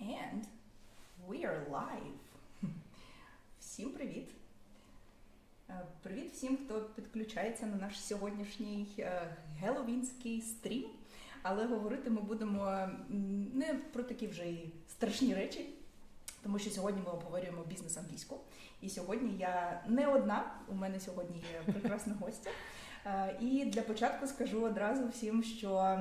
And we are live. Всім привіт. Привіт всім, хто підключається на наш сьогоднішній геловінський стрім. Але говорити ми будемо не про такі вже і страшні речі, тому що сьогодні ми обговорюємо бізнес-англійську. І сьогодні я не одна, у мене сьогодні є прекрасна гостя. І для початку скажу одразу всім, що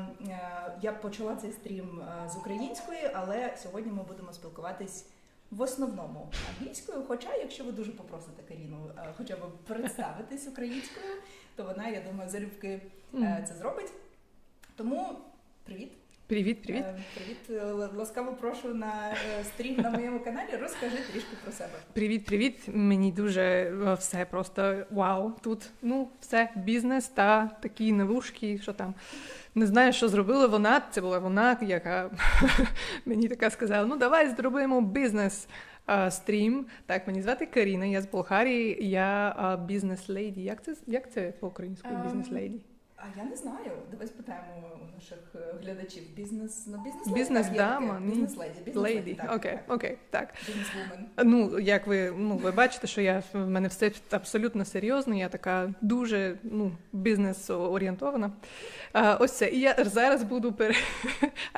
я почала цей стрім з української, але сьогодні ми будемо спілкуватись в основному англійською, хоча, якщо ви дуже попросите Каріну хоча б представитись українською, то вона, я думаю, залюбки це зробить. Тому привіт! Привіт! Привіт! Ласкаво прошу на стрім на моєму каналі. Розкажи трішки про себе. Привіт! Мені дуже все просто вау. Тут, все, бізнес та такі навушки, що там. Не знаю, що зробила вона. Це була вона, яка мені така сказала, давай зробимо бізнес-стрім. Так, мені звати Каріна, я з Болгарії, я бізнес-лейді. Як це по-українську, бізнес-лейді? А я не знаю. Давай спитаємо у наших глядачів. Бізнес-дама? Бізнес-леді. Окей, так. Бізнес-вумен. Як ви бачите, що в мене все абсолютно серйозно, я така дуже, бізнес-орієнтована. Ось це. І я зараз буду I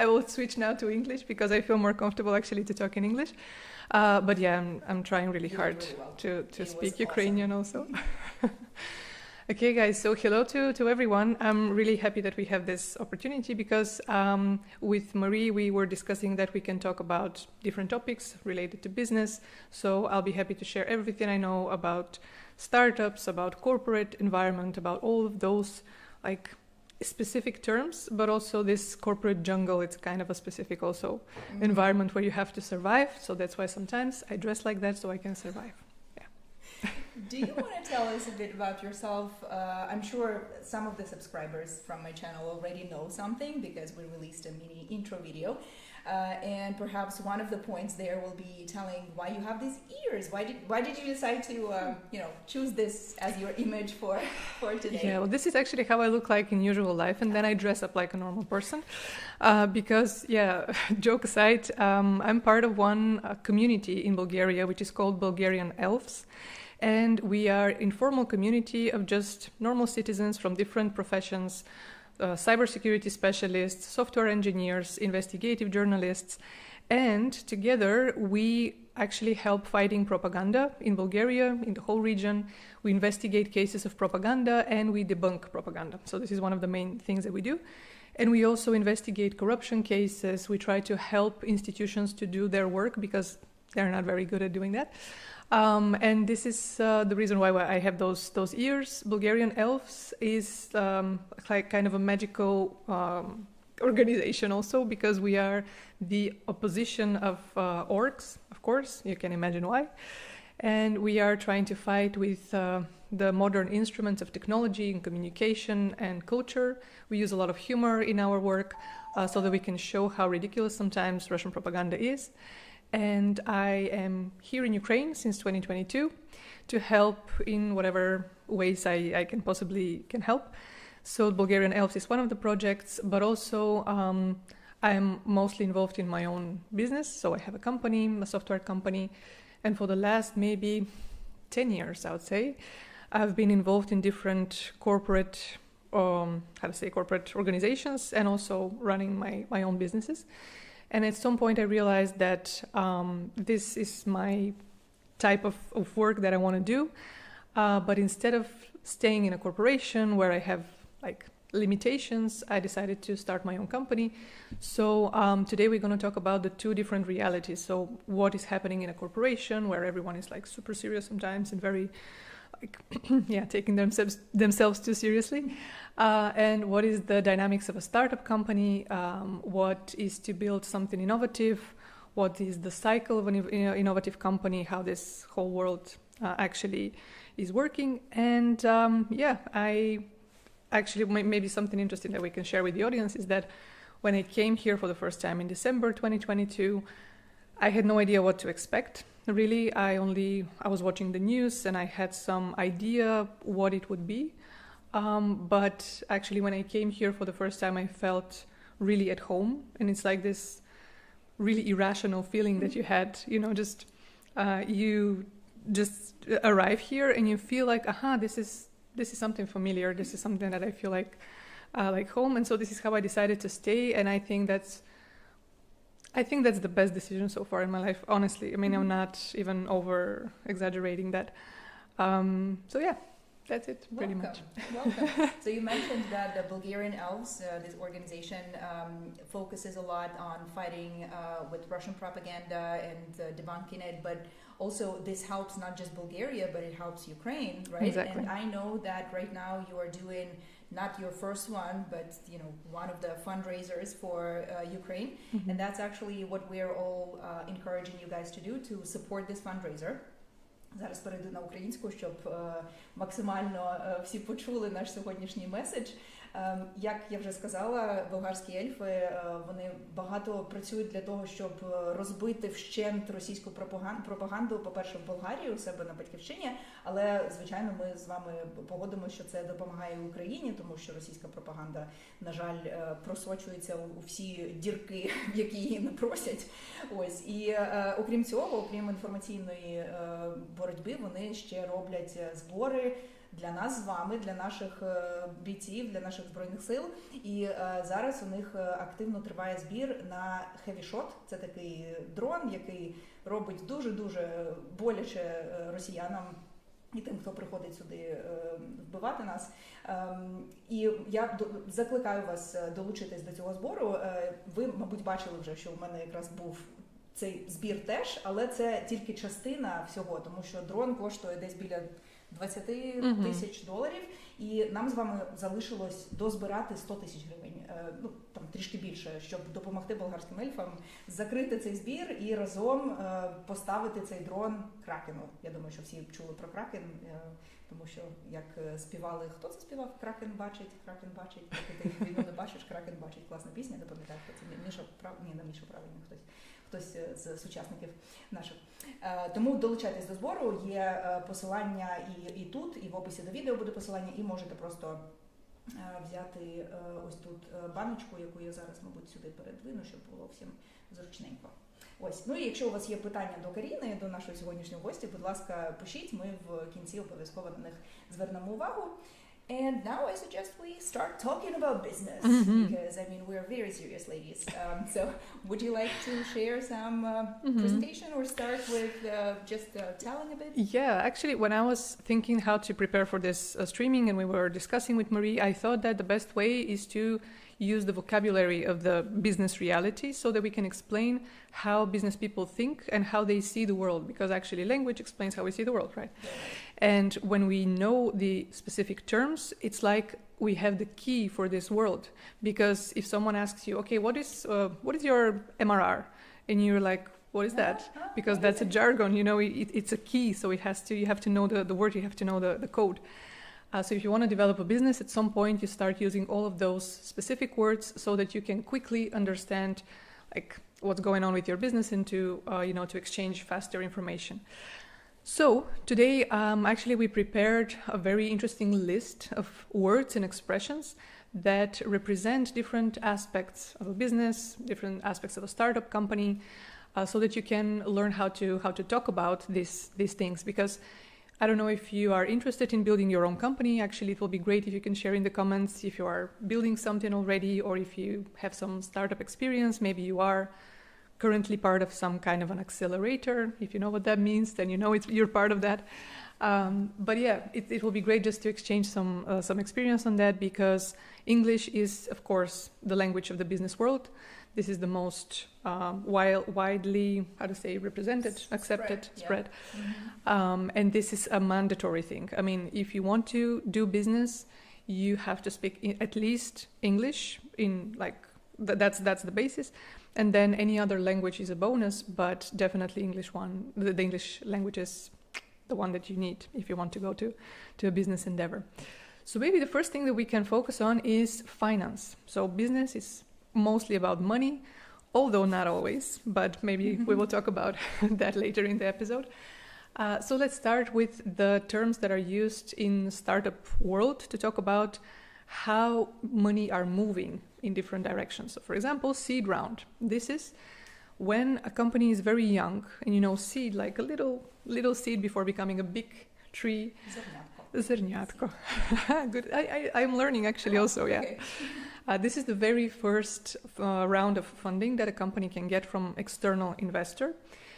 will switch now to English because I feel more comfortable actually to talk in English. But yeah, I'm trying really hard to speak Ukrainian also. Okay, guys, so hello to everyone. I'm really happy that we have this opportunity because with Marie, we were discussing that we can talk about different topics related to business. So I'll be happy to share everything I know about startups, about corporate environment, about all of those specific terms, but also this corporate jungle, it's kind of a specific also environment where you have to survive. So that's why sometimes I dress like that so I can survive. Do you want to tell us a bit about yourself? I'm sure some of the subscribers from my channel already know something because we released a mini intro video. And perhaps one of the points there will be telling why you have these ears. Why did you decide to choose this as your image for today? Yeah, well, this is actually how I look like in usual life, and then I dress up like a normal person. Because, joke aside, I'm part of one community in Bulgaria which is called Bulgarian Elves. And we are informal community of just normal citizens from different professions, cybersecurity specialists, software engineers, investigative journalists, and together we actually help fighting propaganda in Bulgaria, in the whole region. We investigate cases of propaganda and we debunk propaganda. So this is one of the main things that we do. And we also investigate corruption cases. We try to help institutions to do their work because they're not very good at doing that. And this is the reason why I have those ears. Bulgarian Elves is like kind of a magical organization also because we are the opposition of orcs, of course, you can imagine why. And we are trying to fight with the modern instruments of technology and communication and culture. We use a lot of humor in our work so that we can show how ridiculous sometimes Russian propaganda is. And I am here in Ukraine since 2022 to help in whatever ways I can possibly help. So Bulgarian Elves is one of the projects, but also I'm mostly involved in my own business. So I have a company, a software company, and for the last maybe 10 years, I would say, I've been involved in different corporate organizations and also running my own businesses. And at some point I realized that this is my type of work that I want to do. But instead of staying in a corporation where I have limitations, I decided to start my own company. So today we're going to talk about the two different realities. So what is happening in a corporation where everyone is super serious sometimes and very taking themselves too seriously. And what is the dynamics of a startup company? What is to build something innovative? What is the cycle of an innovative company? How this whole world actually is working? And I actually maybe something interesting that we can share with the audience is that when I came here for the first time in December 2022, I had no idea what to expect. Really, I was watching the news and I had some idea what it would be. But actually when I came here for the first time, I felt really at home. And it's like this really irrational feeling that you had, you know, just you just arrive here and you feel like, aha, this is something familiar. This is something that I feel like home. And so this is how I decided to stay. And I think that's the best decision so far in my life, honestly. I mean, I'm not even over exaggerating that. So yeah, that's it pretty much. Welcome. So you mentioned that the Bulgarian Elves, this organization, focuses a lot on fighting with Russian propaganda and debunking it, but also this helps not just Bulgaria, but it helps Ukraine, right? Exactly. And I know that right now you are doing not your first one, but one of the fundraisers for Ukraine, and that's actually what we're all encouraging you guys to do, to support this fundraiser. Зараз перейду на українську, щоб максимально всі почули наш сьогоднішній меседж. Як я вже сказала, болгарські ельфи, вони багато працюють для того, щоб розбити вщент російську пропаганду, по-перше, в Болгарії, у себе на батьківщині, але, звичайно, ми з вами погодимо, що це допомагає Україні, тому що російська пропаганда, на жаль, просочується у всі дірки, в які її не просять. Ось. І окрім цього, окрім інформаційної боротьби, вони ще роблять збори для нас з вами, для наших бійців, для наших Збройних сил. І зараз у них активно триває збір на HeavyShot. Це такий дрон, який робить дуже-дуже боляче росіянам і тим, хто приходить сюди вбивати нас. І я закликаю вас долучитись до цього збору. Ви, мабуть, бачили вже, що у мене якраз був цей збір теж, але це тільки частина всього, тому що дрон коштує десь біля 20 тисяч доларів, і нам з вами залишилось дозбирати 100 тисяч гривень, ну там трішки більше, щоб допомогти болгарським ельфам закрити цей збір і разом поставити цей дрон Кракену. Я думаю, що всі чули про Кракен, тому що як співали, хто це співав? Кракен бачить, поки ти війну не бачиш, Кракен бачить. Класна пісня, не пам'ятаю, хто це. Міша, не Міша, правильно, хтось з сучасників наших. Тому долучайтесь до збору, є посилання і тут, і в описі до відео буде посилання, і можете просто взяти ось тут баночку, яку я зараз, мабуть, сюди передвину, щоб було всім зручненько. Ось. Ну і якщо у вас є питання до Каріни, до нашої сьогоднішньої гості, будь ласка, пишіть, ми в кінці обов'язково на них звернемо увагу. And now I suggest we start talking about business, because I mean we're very serious ladies. So would you like to share some presentation or start with just telling a bit? Yeah, actually when I was thinking how to prepare for this streaming and we were discussing with Marie, I thought that the best way is to use the vocabulary of the business reality so that we can explain how business people think and how they see the world, because actually language explains how we see the world, right? And when we know the specific terms, it's like we have the key for this world. Because if someone asks you, okay, what is your MRR? And you're like, what is that? Because that's a jargon, you know, it's a key, so you have to know the word, you have to know the code. So if you want to develop a business, at some point you start using all of those specific words so that you can quickly understand like what's going on with your business and to exchange faster information. So today, actually, we prepared a very interesting list of words and expressions that represent different aspects of a business, different aspects of a startup company, so that you can learn how to talk about these things. Because I don't know if you are interested in building your own company. Actually, it will be great if you can share in the comments if you are building something already, or if you have some startup experience. Maybe you are currently part of some kind of an accelerator. If you know what that means, then you know you're part of that. But yeah, it will be great just to exchange some experience on that, because English is, of course, the language of the business world. This is the most widely, represented, accepted, spread. And this is a mandatory thing. I mean, if you want to do business, you have to speak at least English. That's the basis. And then any other language is a bonus, but definitely the English language is the one that you need if you want to go to a business endeavor. So maybe the first thing that we can focus on is finance. So business is mostly about money, although not always, but maybe we will talk about that later in the episode. So let's start with the terms that are used in startup world to talk about how money are moving in different directions. So for example, seed round. This is when a company is very young and, you know, seed, like a little seed before becoming a big tree. Zerniatko. Good. I'm learning actually also, yeah. Okay. This is the very first round of funding that a company can get from external investor.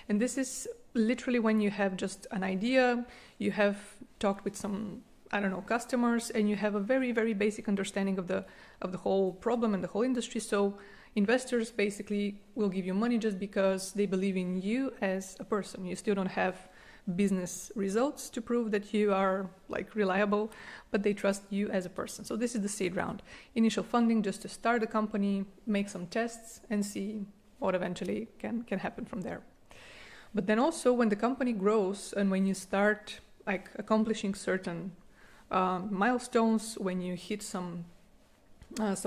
And this is literally when you have just an idea, you have talked with some, I don't know, customers, and you have a very, very basic understanding of the whole problem and the whole industry. So investors basically will give you money just because they believe in you as a person. You still don't have business results to prove that you are like reliable, but they trust you as a person. So this is the seed round. Initial funding just to start a company, make some tests and see what eventually can happen from there. But then also when the company grows and when you start like accomplishing certain milestones, when you hit some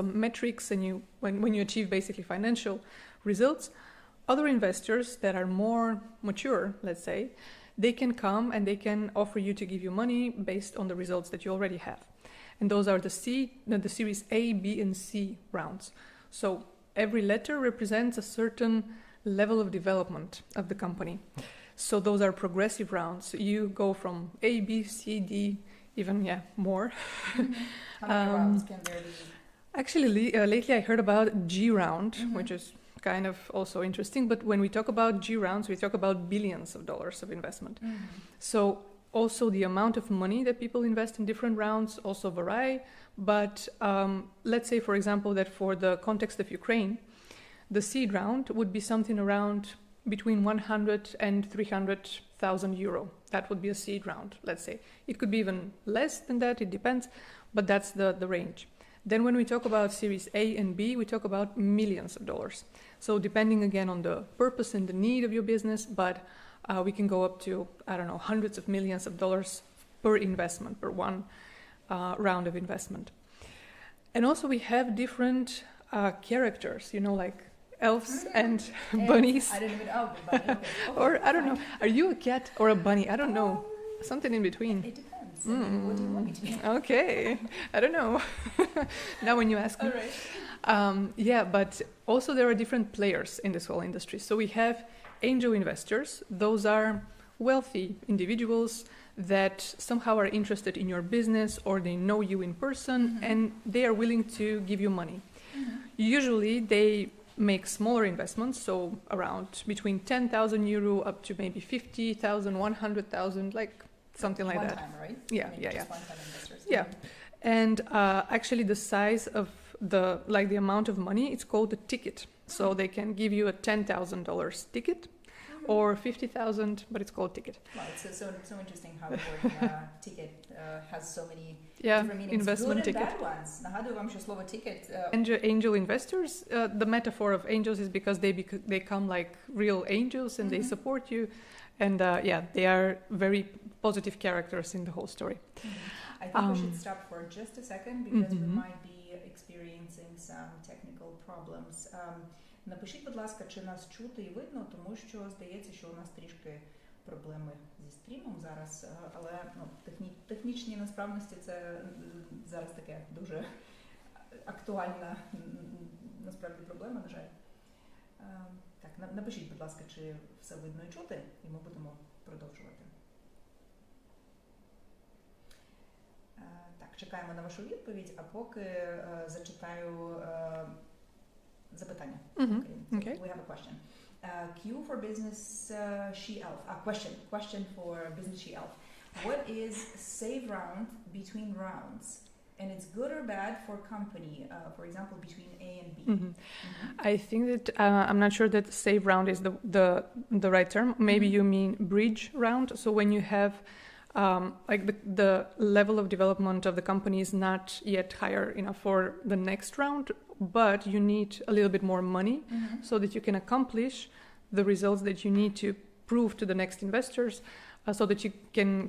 metrics and when you achieve basically financial results, other investors that are more mature, let's say, they can come and they can offer you to give you money based on the results that you already have. And those are the series A, B, and C rounds. So every letter represents a certain level of development of the company. So those are progressive rounds. You go from A, B, C, D, even, more. How many rounds can there be? Actually, lately I heard about G round, which is kind of also interesting, but when we talk about G rounds, we talk about billions of dollars of investment. So also the amount of money that people invest in different rounds also vary, but let's say, for example, that for the context of Ukraine, the seed round would be something around between 100 and 300,000 euro. That would be a seed round, let's say. It could be even less than that, it depends, but that's the range. Then when we talk about Series A and B, we talk about millions of dollars. So depending again on the purpose and the need of your business, but we can go up to, I don't know, hundreds of millions of dollars per investment, per one round of investment. And also we have different characters, you know, like elves and bunnies. I didn't even know. Bunny. Okay. Or I don't know, are you a cat or a bunny? I don't know, something in between. It depends. I mean, what do you want me to be? Okay, I don't know. Now when you ask me. All right. But also there are different players in this whole industry. So we have angel investors. Those are wealthy individuals that somehow are interested in your business or they know you in person and they are willing to give you money. Usually they make smaller investments, so around between 10,000 euro up to maybe 50,000, 100,000, like something like one that. Time, right? Yeah, I mean, yeah. Just one-time investors. Yeah, and actually the size of the amount of money, it's called a ticket. So they can give you a $10,000 ticket or 50,000, but it's called ticket. Well, it's so interesting how the word ticket has so many Yeah, different meanings. investment Good and ticket. bad ones. Нагадую вам, що слово ticket. Angel investors, the metaphor of angels is because they come like real angels and they support you. And they are very positive characters in the whole story. I think we should stop for just a second because we might be experiencing some technical problems. Напишіть, будь ласка, чи нас чути і видно, тому що здається, що у нас трішки проблеми зі стрімом зараз, але технічні несправності це зараз таке дуже актуальна насправді проблема, на жаль. Так, напишіть, будь ласка, чи все видно і чути, і ми будемо продовжувати. Так, чекаємо на вашу відповідь, а поки зачитаю запитання. Okay. We have a question. Q for business she elf. Question for business she elf. What is save round between rounds? And it's good or bad for company, for example, between A and B? I think that I'm not sure that save round is the right term. Maybe you mean bridge round. So when you have like the level of development of the company is not yet higher enough for the next round, but you need a little bit more money so that you can accomplish the results that you need to prove to the next investors so that you can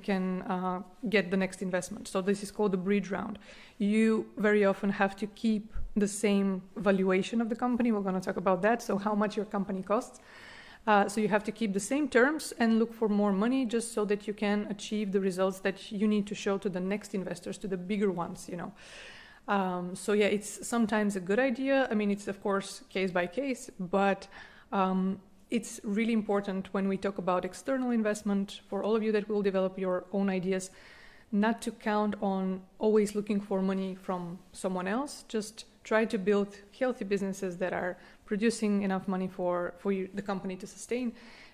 get the next investment. So this is called the bridge round. You very often have to keep the same valuation of the company. We're going to talk about that. So how much your company costs. So you have to keep the same terms and look for more money just so that you can achieve the results that you need to show to the next investors, to the bigger ones, you know. So it's sometimes a good idea. I mean, it's of course case by case, but it's really important when we talk about external investment, for all of you that will develop your own ideas, not to count on always looking for money from someone else. Just try to build healthy businesses that are producing enough money for you, the company, to sustain.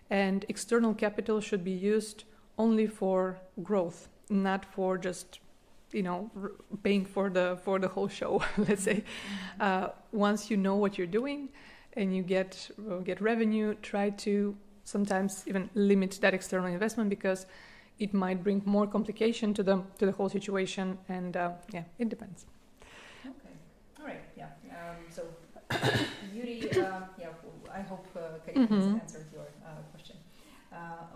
And external capital should be used only for growth, not for just, you know, paying for the whole show, let's say. Once you know what you're doing and you get revenue, try to sometimes even limit that external investment, because it might bring more complication to the whole situation. And it depends. Okay. All right. Yeah. So, Yuri, I hope Karina has answered your question.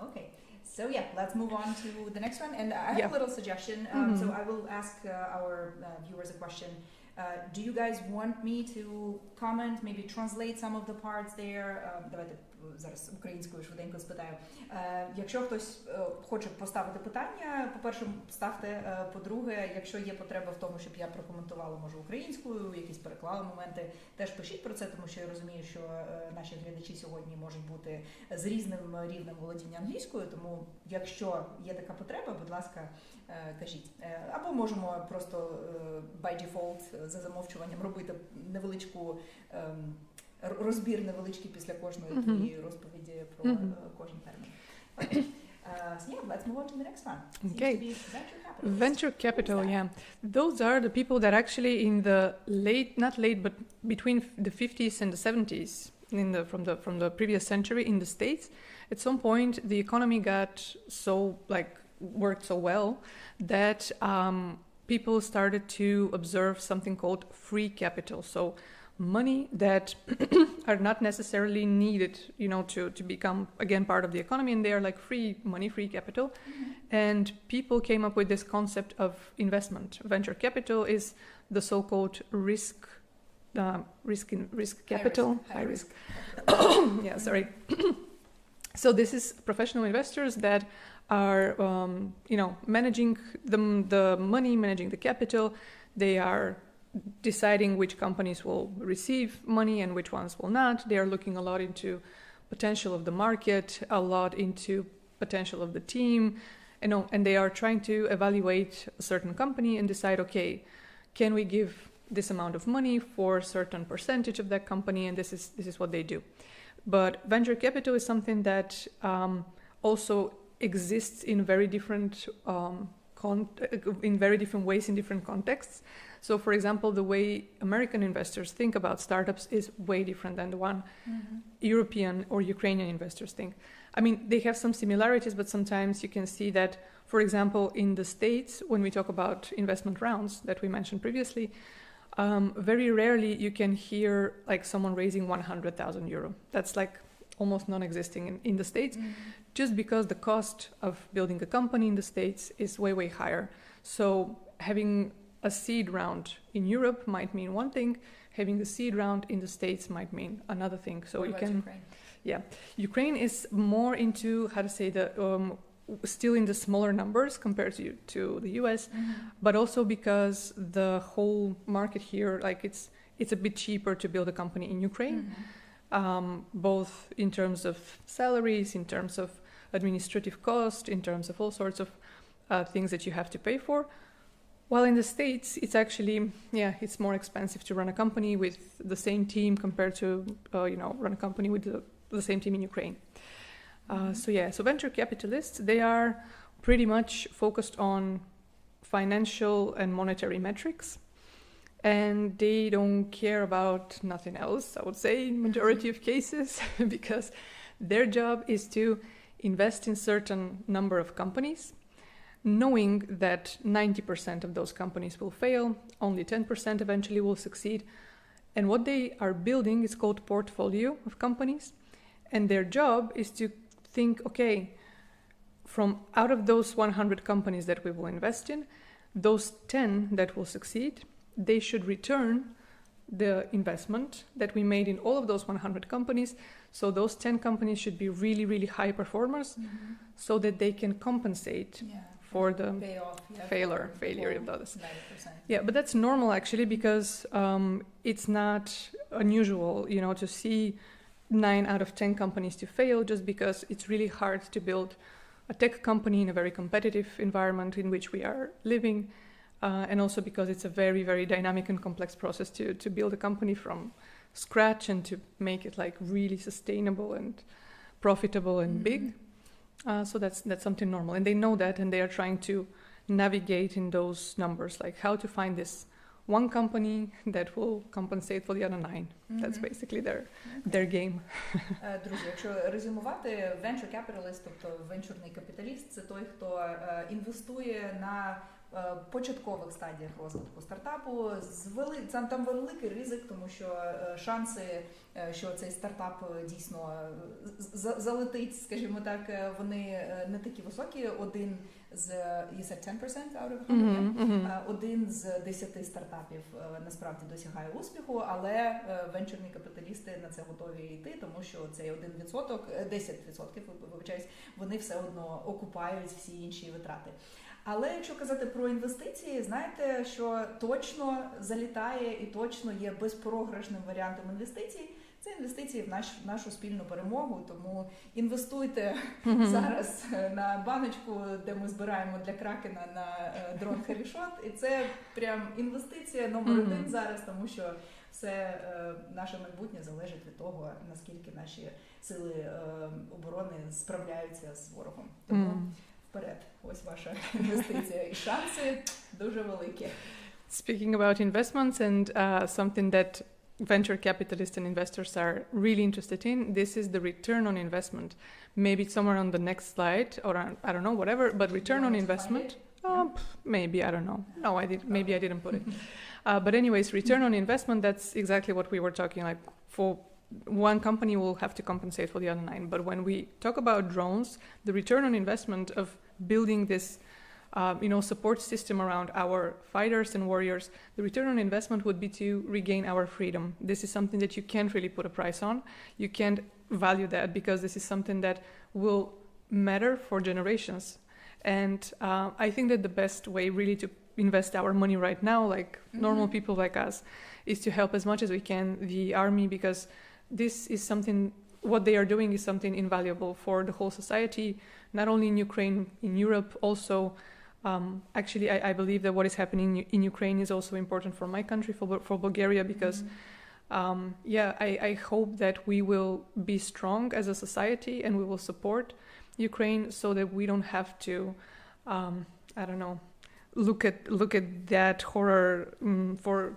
Okay. So let's move on to the next one. And I have a little suggestion. So I will ask our viewers a question. Do you guys want me to comment, maybe translate some of the parts there? Давайте зараз українською швиденько спитаю. Якщо хтось хоче поставити питання, по-перше, ставте. По-друге, якщо є потреба в тому, щоб я прокоментувала, може, українською, якісь переклали моменти, теж пишіть про це, тому що я розумію, що наші глядачі сьогодні можуть бути з різним рівнем володіння англійською, тому якщо є така потреба, будь ласка, кажіть. Або можемо просто by default за замовчуванням робити невеличку розбір невеличкий після кожної твоєї розповіді про кожен термін. Okay. So let's move on to the next one. Okay. Venture capital. Yeah. Those are the people that actually in the but between the 50s and the 70s, from the previous century in the States, at some point the economy got worked so well that people started to observe something called free capital. So money that are not necessarily needed, to become again part of the economy, and they are like free money, free capital. And people came up with this concept of investment. Venture capital is the so-called risk capital, high risk. Yeah, sorry. So this is professional investors that are, managing the money, managing the capital. They are deciding which companies will receive money and which ones will not. They are looking a lot into potential of the market, a lot into potential of the team, and they are trying to evaluate a certain company and decide, okay, can we give this amount of money for a certain percentage of that company? And this is what they do. But venture capital is something that also exists in very different ways in different contexts. So, for example, the way American investors think about startups is way different than the one European or Ukrainian investors think. I mean, they have some similarities, but sometimes you can see that, for example, in the States, when we talk about investment rounds that we mentioned previously, very rarely you can hear like someone raising 100,000 euro. That's like almost non-existing in the States, just because the cost of building a company in the States is way, way higher. So having a seed round in Europe might mean one thing, having a seed round in the States might mean another thing. So what about Ukraine? Yeah, Ukraine is more into, still in the smaller numbers compared to the US, but also because the whole market here, it's a bit cheaper to build a company in Ukraine, both in terms of salaries, in terms of administrative cost, in terms of all sorts of things that you have to pay for. While in the States, it's actually, it's more expensive to run a company with the same team compared to, run a company with the same team in Ukraine. So venture capitalists, they are pretty much focused on financial and monetary metrics, and they don't care about nothing else, I would say, in majority of cases, because their job is to invest in certain number of companies, knowing that 90% of those companies will fail, only 10% eventually will succeed. And what they are building is called portfolio of companies. And their job is to think, okay, from out of those 100 companies that we will invest in, those 10 that will succeed, they should return the investment that we made in all of those 100 companies. So those 10 companies should be really, really high performers, so that they can compensate for the failure of the others. 90%. Yeah, but that's normal actually, because it's not unusual, to see 9 out of 10 companies to fail just because it's really hard to build a tech company in a very competitive environment in which we are living, and also because it's a very, very dynamic and complex process to build a company from scratch and to make it like really sustainable and profitable and big. So that's something normal, and they know that, and they are trying to navigate in those numbers, like how to find this one company that will compensate for the other 9. That's basically their game. Друзі, якщо резюмувати, venture capitalist, тобто венчурний капіталіст, це той, хто інвестує на початкових стадіях розвитку стартапу. Там великий ризик, тому що шанси, що цей стартап дійсно залетить, скажімо так, вони не такі високі. Один з 10% out of 100, один з 10 стартапів насправді досягає успіху, але венчурні капіталісти на це готові йти, тому що цей 1%, 10%, вибачаюсь, вони все одно окупають всі інші витрати. Але якщо казати про інвестиції, знаєте, що точно залітає і точно є безпрограшним варіантом інвестицій, це інвестиції в нашу спільну перемогу, тому інвестуйте зараз на баночку, де ми збираємо для Кракена на дрон HeavyShot, і це прям інвестиція номер 1 зараз, тому що все наше майбутнє залежить від того, наскільки наші сили оборони справляються з ворогом. Тому вперед, ось ваша інвестиція, і шанси дуже великі. Speaking about investments and something that venture capitalists and investors are really interested in, this is the return on investment. Maybe it's somewhere on the next slide, or I don't know, whatever, but return on investment, maybe, I don't know. No, maybe I didn't put it. But anyways, return on investment, that's exactly what we were talking, like for one company will have to compensate for the other 9. But when we talk about drones, the return on investment of building this support system around our fighters and warriors, the return on investment would be to regain our freedom. This is something that you can't really put a price on. You can't value that because this is something that will matter for generations. And I think that the best way really to invest our money right now, like normal people like us, is to help as much as we can the army, because this is something, what they are doing is something invaluable for the whole society, not only in Ukraine, in Europe also. Actually, I believe that what is happening in Ukraine is also important for my country, for Bulgaria, because I hope that we will be strong as a society and we will support Ukraine so that we don't have to, I don't know, look at that horror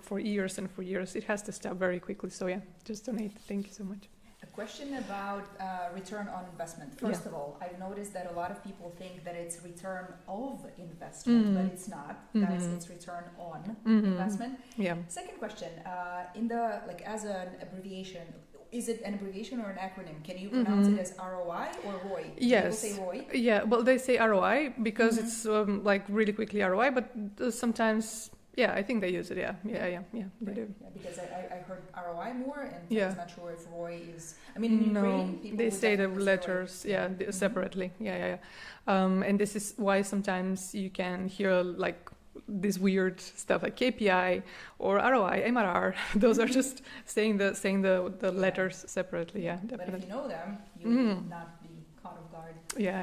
for years and for years. It has to stop very quickly. So yeah, just donate. Thank you so much. A question about return on investment. First of all, I've noticed that a lot of people think that it's return of investment, but it's not. Guys, it's return on investment. Yeah. Second question, in the as an abbreviation, is it an abbreviation or an acronym? Can you pronounce it as ROI or ROI? Yes. People say ROI? Yeah, well, they say ROI because it's really quickly ROI, but sometimes, I think they use it. Yeah, they do. Yeah, because I heard ROI more, and I was not sure if ROI is. I mean, in Ukraine, people they say the definitely letters, separately. And this is why sometimes you can hear like this weird stuff like KPI or ROI, MRR. Those are just saying the letters separately. Yeah, definitely. But if you know them, you will not be caught off guard. Yeah.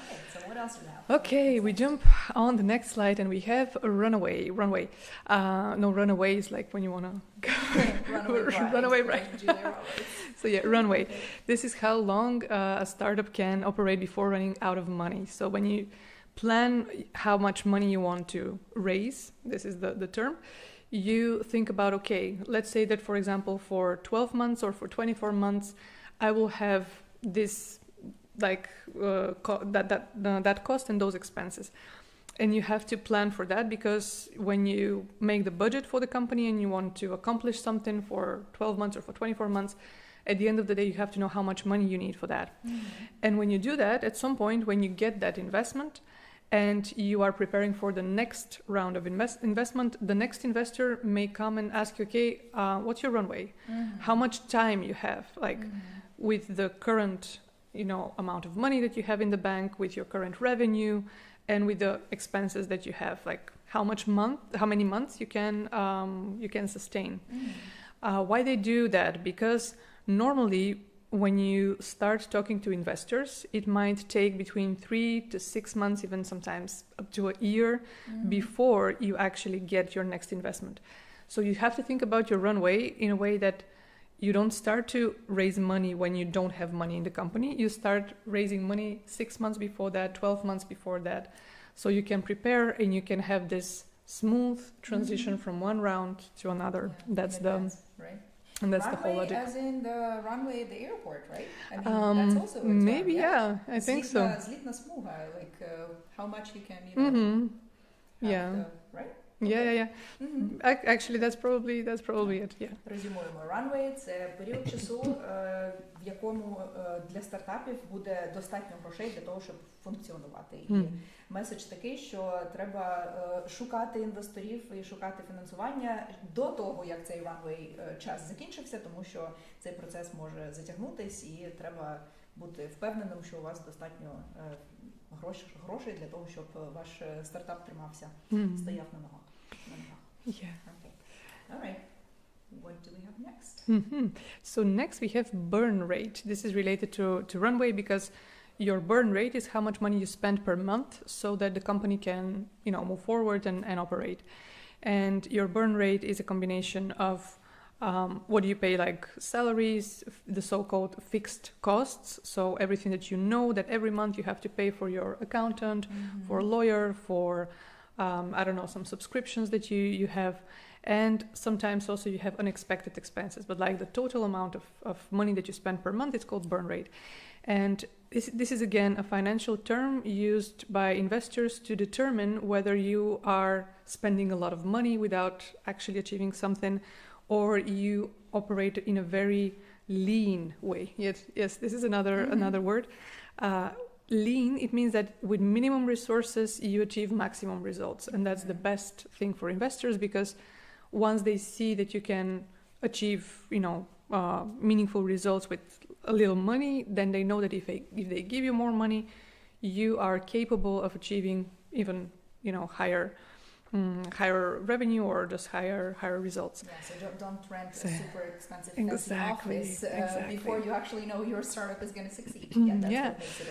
Okay, so what else do we have? Okay, we jump on the next slide and we have a runway. Runaway is like when you want to go. runaway bride. So runway. Okay. This is how long a startup can operate before running out of money. So when you plan how much money you want to raise, this is the term, you think about, okay, let's say that, for example, for 12 months or for 24 months, I will have this that cost and those expenses. And you have to plan for that, because when you make the budget for the company and you want to accomplish something for 12 months or for 24 months, at the end of the day, you have to know how much money you need for that. And when you do that, at some point, when you get that investment and you are preparing for the next round of investment, the next investor may come and ask you, okay, what's your runway? How much time you have, with the current amount of money that you have in the bank, with your current revenue, and with the expenses that you have, like how many months you can sustain. Why they do that? Because normally when you start talking to investors, it might take between 3 to 6 months, even sometimes up to a year before you actually get your next investment. So you have to think about your runway in a way that you don't start to raise money when you don't have money in the company. You start raising money 6 months before that, 12 months before that. So you can prepare and you can have this smooth transition from one round to another. That's right? And that's runway the whole logic. As in the runway at the airport, right? I mean, that's also a term, Maybe, yeah, I think so. Zlitna smuga, like how much you can, you know, have right? Yeah. Actually, that's probably it, yeah. Резюмуємо. Runway – це період часу, в якому для стартапів буде достатньо грошей для того, щоб функціонувати. І меседж такий, що треба шукати інвесторів і шукати фінансування до того, як цей runway час закінчився, тому що цей процес може затягнутись і треба бути впевненим, що у вас достатньо грошей для того, щоб ваш стартап тримався, стояв на ногах. Yeah. Okay. All right. What do we have next? So next we have burn rate. This is related to runway because your burn rate is how much money you spend per month so that the company can, you know, move forward and operate. And your burn rate is a combination of what do you pay, like salaries, the so-called fixed costs. So everything that you know that every month you have to pay for your accountant, for a lawyer, for I don't know, some subscriptions that you have, and sometimes also you have unexpected expenses, but like the total amount of money that you spend per month is called burn rate. And this is again a financial term used by investors to determine whether you are spending a lot of money without actually achieving something, or you operate in a very lean way. Yes, this is another word. Lean, it means that with minimum resources you achieve maximum results, and that's the best thing for investors, because once they see that you can achieve, you know, meaningful results with a little money, then they know that if they give you more money, you are capable of achieving even, you know, higher revenue or just higher results. Yeah, so don't rent a super expensive fancy office before you actually know your startup is going to succeed. Yeah, that's what makes it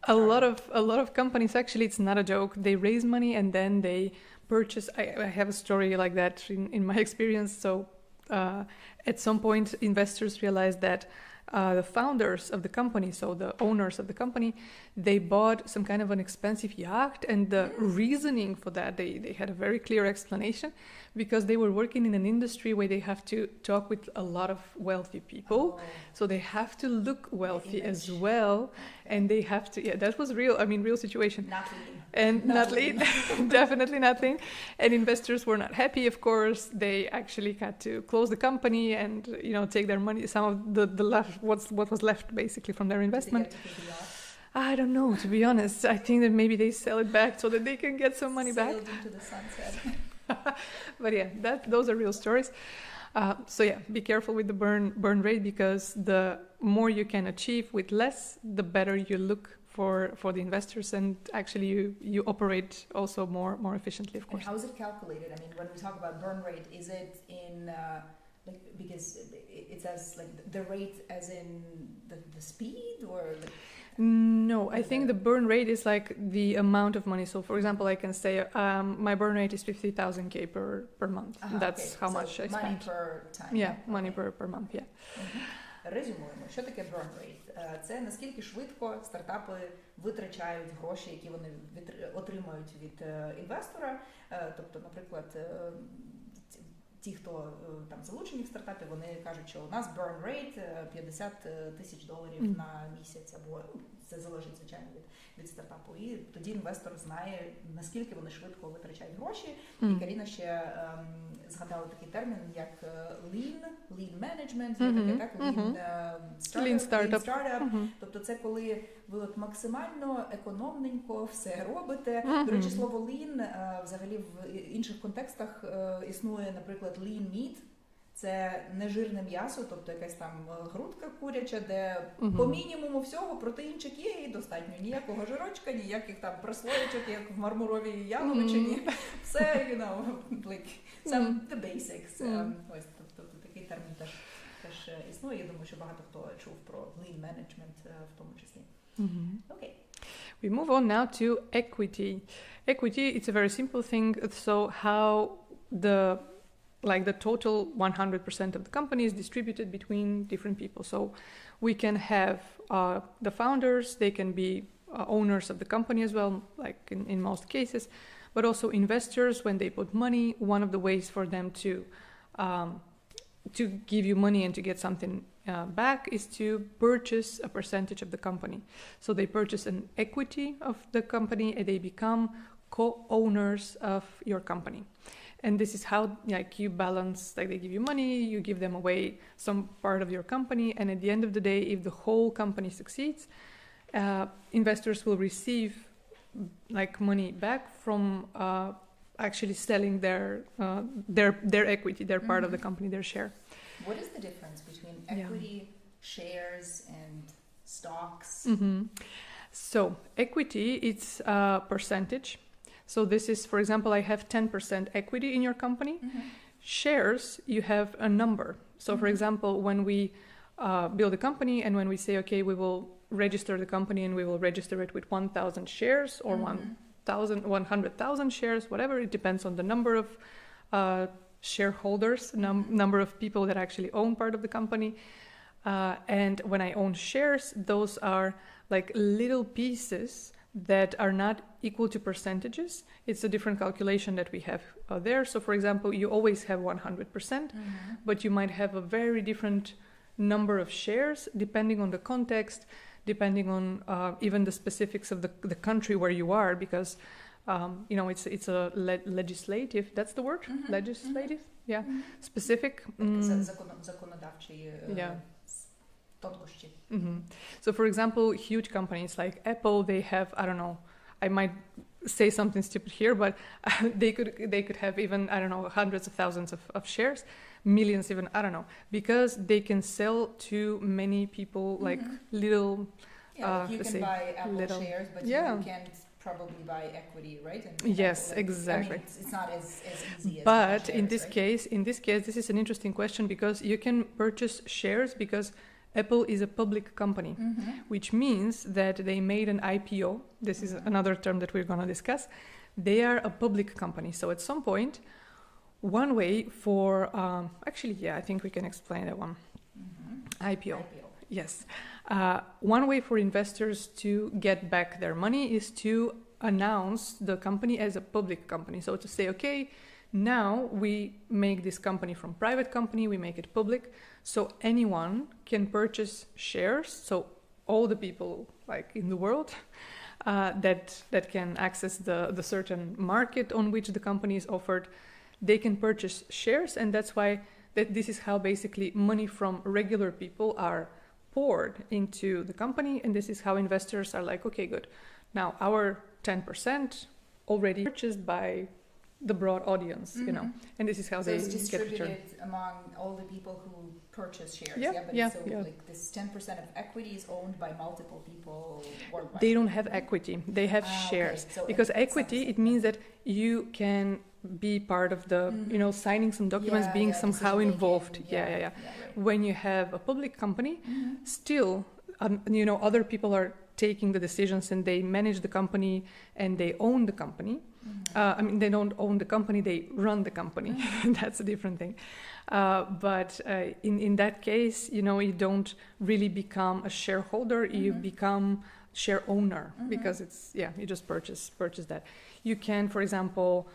a lean startup. A lot of companies, actually, it's not a joke. They raise money and then they purchase. I have a story like that in my experience. So at some point, investors realized that the founders of the company, so the owners of the company, they bought some kind of an expensive yacht, and the reasoning for that, they had a very clear explanation, because they were working in an industry where they have to talk with a lot of wealthy people, so they have to look wealthy as well, and they have to, that was real situation. Not lean. And not lean, definitely not lean. And investors were not happy, of course. They actually had to close the company and, you know, take their money, some of the left, what was left basically from their investment. Did they get to keep the yacht? I don't know, to be honest. I think that maybe they sell it back so that they can get some money back. Sailed into the sunset. But yeah, those are real stories. So yeah, be careful with the burn rate, because the more you can achieve with less, the better you look for the investors, and actually you operate also more efficiently, of course. And how is it calculated? I mean, when we talk about burn rate, is it in like, because it says like the rate as in the speed, or like? No, I think the burn rate is like the amount of money. So for example, I can say my burn rate is 50,000 per month. That's how much I spend. Money per time. Yeah, money per month, yeah. Резюмуємо, що таке burn rate? Це наскільки швидко стартапи витрачають гроші, які вони отримують від інвестора. Тобто, наприклад, ті, хто там залучені в стартапі, вони кажуть, що у нас burn rate $50,000 на місяць, або це залежить, звичайно, від стартапу. І тоді інвестор знає, наскільки вони швидко витрачають гроші. І Каріна ще згадала такий термін, як lean management, є таке, так, lean startup. Тобто це коли ви от максимально економненько все робите. До речі, слово lean взагалі в інших контекстах існує, наприклад, lean meat. Це нежирне м'ясо, тобто якась там грудка куряча, де по мінімуму всього протеїнчик є і достатньо. Ніякого жирочка, ніяких там прослоєчок, як в мармуровій яловичині. Все, you know, like, some the basics. Ось, тобто такий термін теж теж існує. Я думаю, що багато хто чув про lean management в тому числі. Окей. We move on now to equity. Equity, it's a very simple thing. So how the total 100% of the company is distributed between different people. So we can have the founders, they can be owners of the company as well, like in most cases, but also investors when they put money. One of the ways for them to give you money and to get something back is to purchase a percentage of the company. So they purchase an equity of the company and they become co-owners of your company. And this is how you balance, they give you money, you give them away some part of your company, and at the end of the day, if the whole company succeeds, investors will receive money back from actually selling their equity, their part of the company, their share. What is the difference between equity, shares, and stocks? So equity, it's a percentage. So this is, for example, I have 10% equity in your company. Shares, you have a number. So for example, when we build a company and when we say, okay, we will register the company and we will register it with 1,000 shares or 100,000 shares, whatever, it depends on the number of shareholders, number of people that actually own part of the company. And when I own shares, those are like little pieces that are not equal to percentages. It's a different calculation that we have there. So for example, you always have 100%, but you might have a very different number of shares depending on the context, depending on even the specifics of the country where you are, because it's a legislative, that's the word? Legislative? Yeah. Specific. Законодавчий тонкощі. So for example, huge companies like Apple, they have, I don't know, I might say something stupid here, but they could have even, I don't know, hundreds of thousands of shares, millions even, I don't know, because they can sell to many people like little. You can buy Apple shares, but you can't probably buy equity, right? Yes, exactly. I mean, it's not as easy as but shares, in this case, this is an interesting question because you can purchase shares because Apple is a public company, which means that they made an IPO. This is another term that we're going to discuss. They are a public company. So at some point, one way for, I think we can explain that one. IPO. Yes. One way for investors to get back their money is to announce the company as a public company. So to say, okay, now we make this company from private company, we make it public, so anyone can purchase shares. So all the people in the world that can access the certain market on which the company is offered, they can purchase shares, and that's why this is how basically money from regular people are poured into the company, and this is how investors are like, okay, good. Now our 10% already purchased by the broad audience, and this is how they it's get returned. distributed among all the people who purchase shares. This 10% of equity is owned by multiple people worldwide. They don't have equity; they have shares. Okay. So because equity, it means that you can be part of the, signing some documents, being somehow involved. Right. When you have a public company, still, other people are taking the decisions and they manage the company and they own the company. They don't own the company, they run the company. That's a different thing. But in that case, you don't really become a shareholder, you become share owner because it's, you just purchase that. You can, for example,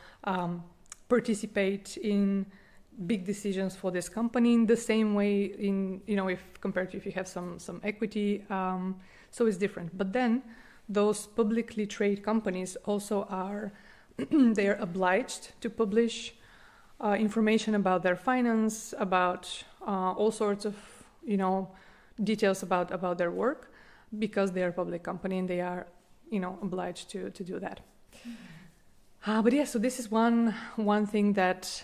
participate in big decisions for this company in the same way if compared to if you have some equity. So it's different. But then those publicly traded companies also are they are obliged to publish information about their finance, about all sorts of details about their work, because they are a public company and they are obliged to do that. But so this is one thing that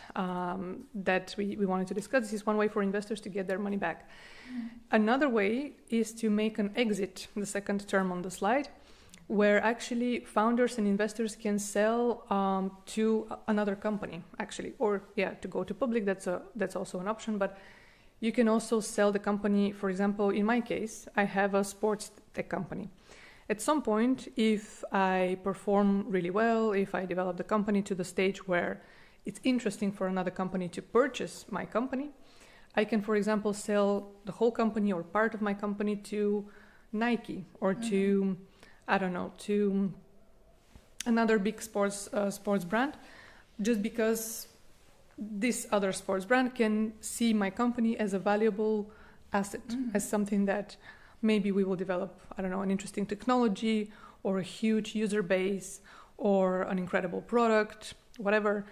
we wanted to discuss. This is one way for investors to get their money back. Another way is to make an exit, the second term on the slide, where actually founders and investors can sell to another company, actually, or to go to public. That's also an option. But you can also sell the company. For example, in my case, I have a sports tech company. At some point, if I perform really well, if I develop the company to the stage where it's interesting for another company to purchase my company, I can, for example, sell the whole company or part of my company to Nike or to, I don't know, to another big sports brand, just because this other sports brand can see my company as a valuable asset, as something that maybe we will develop, I don't know, an interesting technology or a huge user base or an incredible product, whatever.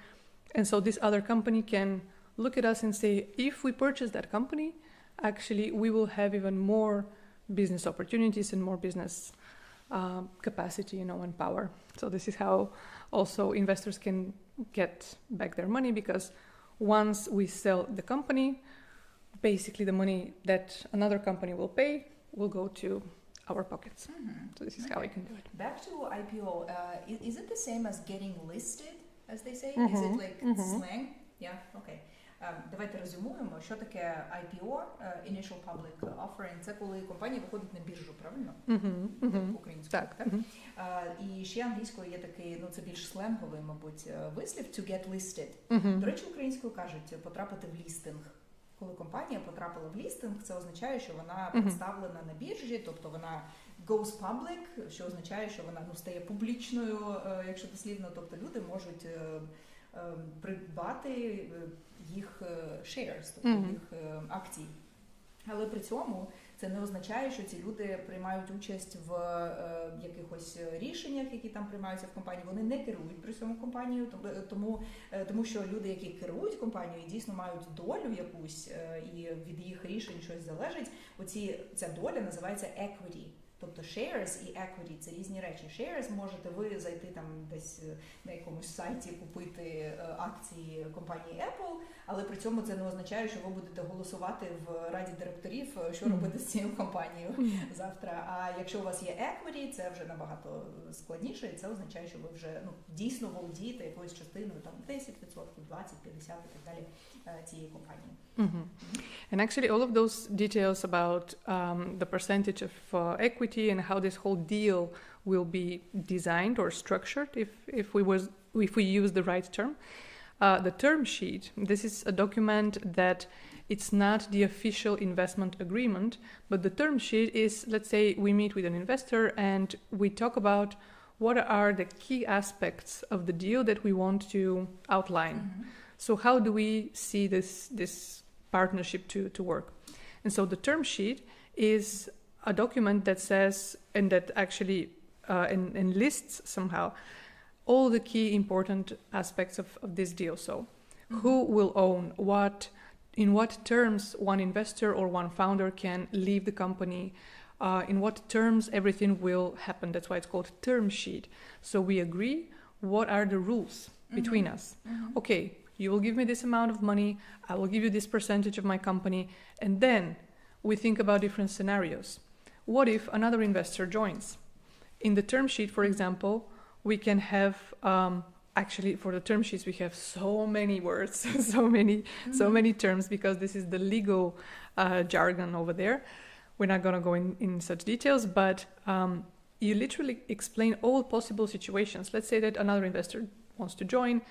And so this other company can look at us and say, if we purchase that company, actually we will have even more business opportunities and more business capacity, and power. So this is how also investors can get back their money, because once we sell the company, basically the money that another company will pay will go to our pockets. So this is how we can do it. Back to IPO, is it the same as getting listed, as they say? Is it like slang? Yeah, okay. Давайте резюмуємо, що таке IPO, Initial Public Offering. Це коли компанія виходить на біржу, правильно? Українською, так? І ще англійською є такий, це більш сленговий, мабуть, вислів, to get listed. До речі, українською кажуть, потрапити в лістинг. Коли компанія потрапила в лістинг, це означає, що вона представлена на біржі, тобто вона goes public, що означає, що вона стає публічною, якщо дослівно, тобто люди можуть придбати їх shares, тобто їх акції. Але при цьому це не означає, що ці люди приймають участь в якихось рішеннях, які там приймаються в компанії. Вони не керують при цьому компанією, тому що люди, які керують компанією, дійсно мають долю якусь, і від їх рішень щось залежить. Ця доля називається equity. Тобто shares і equity – це різні речі. Shares можете ви зайти там десь на якомусь сайті, купити акції компанії Apple, але при цьому це не означає, що ви будете голосувати в раді директорів, що робити з цією компанією завтра. А якщо у вас є equity, це вже набагато складніше, і це означає, що ви вже дійсно володієте якоюсь частиною, там 10%, 20%, 50% і так далі цієї компанії. And actually all of those details about the percentage of equity and how this whole deal will be designed or structured, if we use the right term. The term sheet, this is a document that it's not the official investment agreement, but the term sheet is, let's say we meet with an investor and we talk about what are the key aspects of the deal that we want to outline. So how do we see this partnership to work? And so the term sheet is a document that says, and that actually enlists somehow all the key important aspects of this deal. So who will own what, in what terms one investor or one founder can leave the company, in what terms everything will happen. That's why it's called term sheet. So we agree what are the rules between us. Okay, you will give me this amount of money, I will give you this percentage of my company, and then we think about different scenarios. What if another investor joins? In the term sheet, for example, we can have, actually for the term sheets, we have so many words, so many terms, because this is the legal jargon over there. We're not going to go in such details, but you literally explain all possible situations. Let's say that another investor wants to join.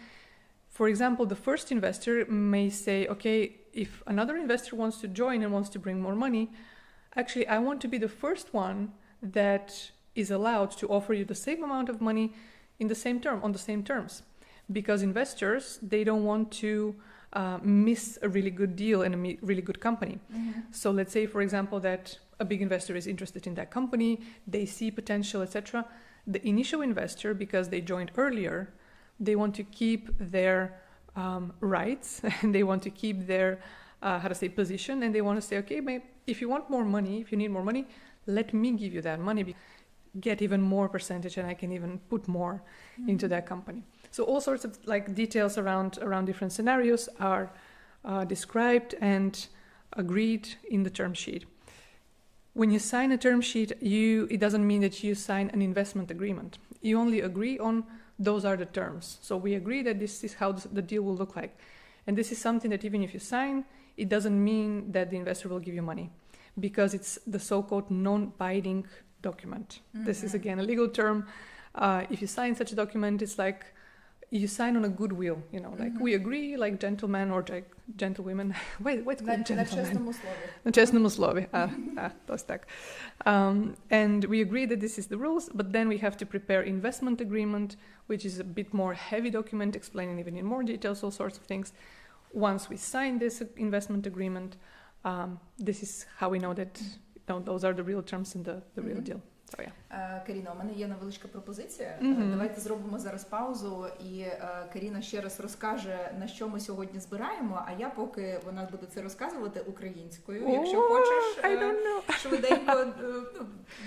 For example, the first investor may say, okay, if another investor wants to join and wants to bring more money, actually, I want to be the first one that is allowed to offer you the same amount of money in the same term, on the same terms. Because investors, they don't want to miss a really good deal and a really good company. So let's say, for example, that a big investor is interested in that company, they see potential, etc. The initial investor, because they joined earlier, they want to keep their rights and they want to keep their position, and they want to say, okay, if you want more money, if you need more money, let me give you that money, get even more percentage, and I can even put more into that company. So all sorts of details around different scenarios are described and agreed in the term sheet. When you sign a term sheet, it doesn't mean that you sign an investment agreement. You only agree on those are the terms. So we agree that this is how the deal will look like. And this is something that even if you sign, it doesn't mean that the investor will give you money, because it's the so-called non-binding document. This is again a legal term. If you sign such a document, it's like you sign on a goodwill, you know, like we agree, like gentlemen or like gentlewomen. What's good gentlemen? На чесному слові. Ось так. And we agree that this is the rules, but then we have to prepare investment agreement, which is a bit more heavy document explaining even in more details all sorts of things. Once we sign this investment agreement, this is how we know that those are the real terms and the real deal. So, yeah. Каріна, у мене є невеличка пропозиція. Давайте зробимо зараз паузу, і Каріна ще раз розкаже, на що ми сьогодні збираємо, а я, поки вона буде це розказувати українською, якщо хочеш, швиденько,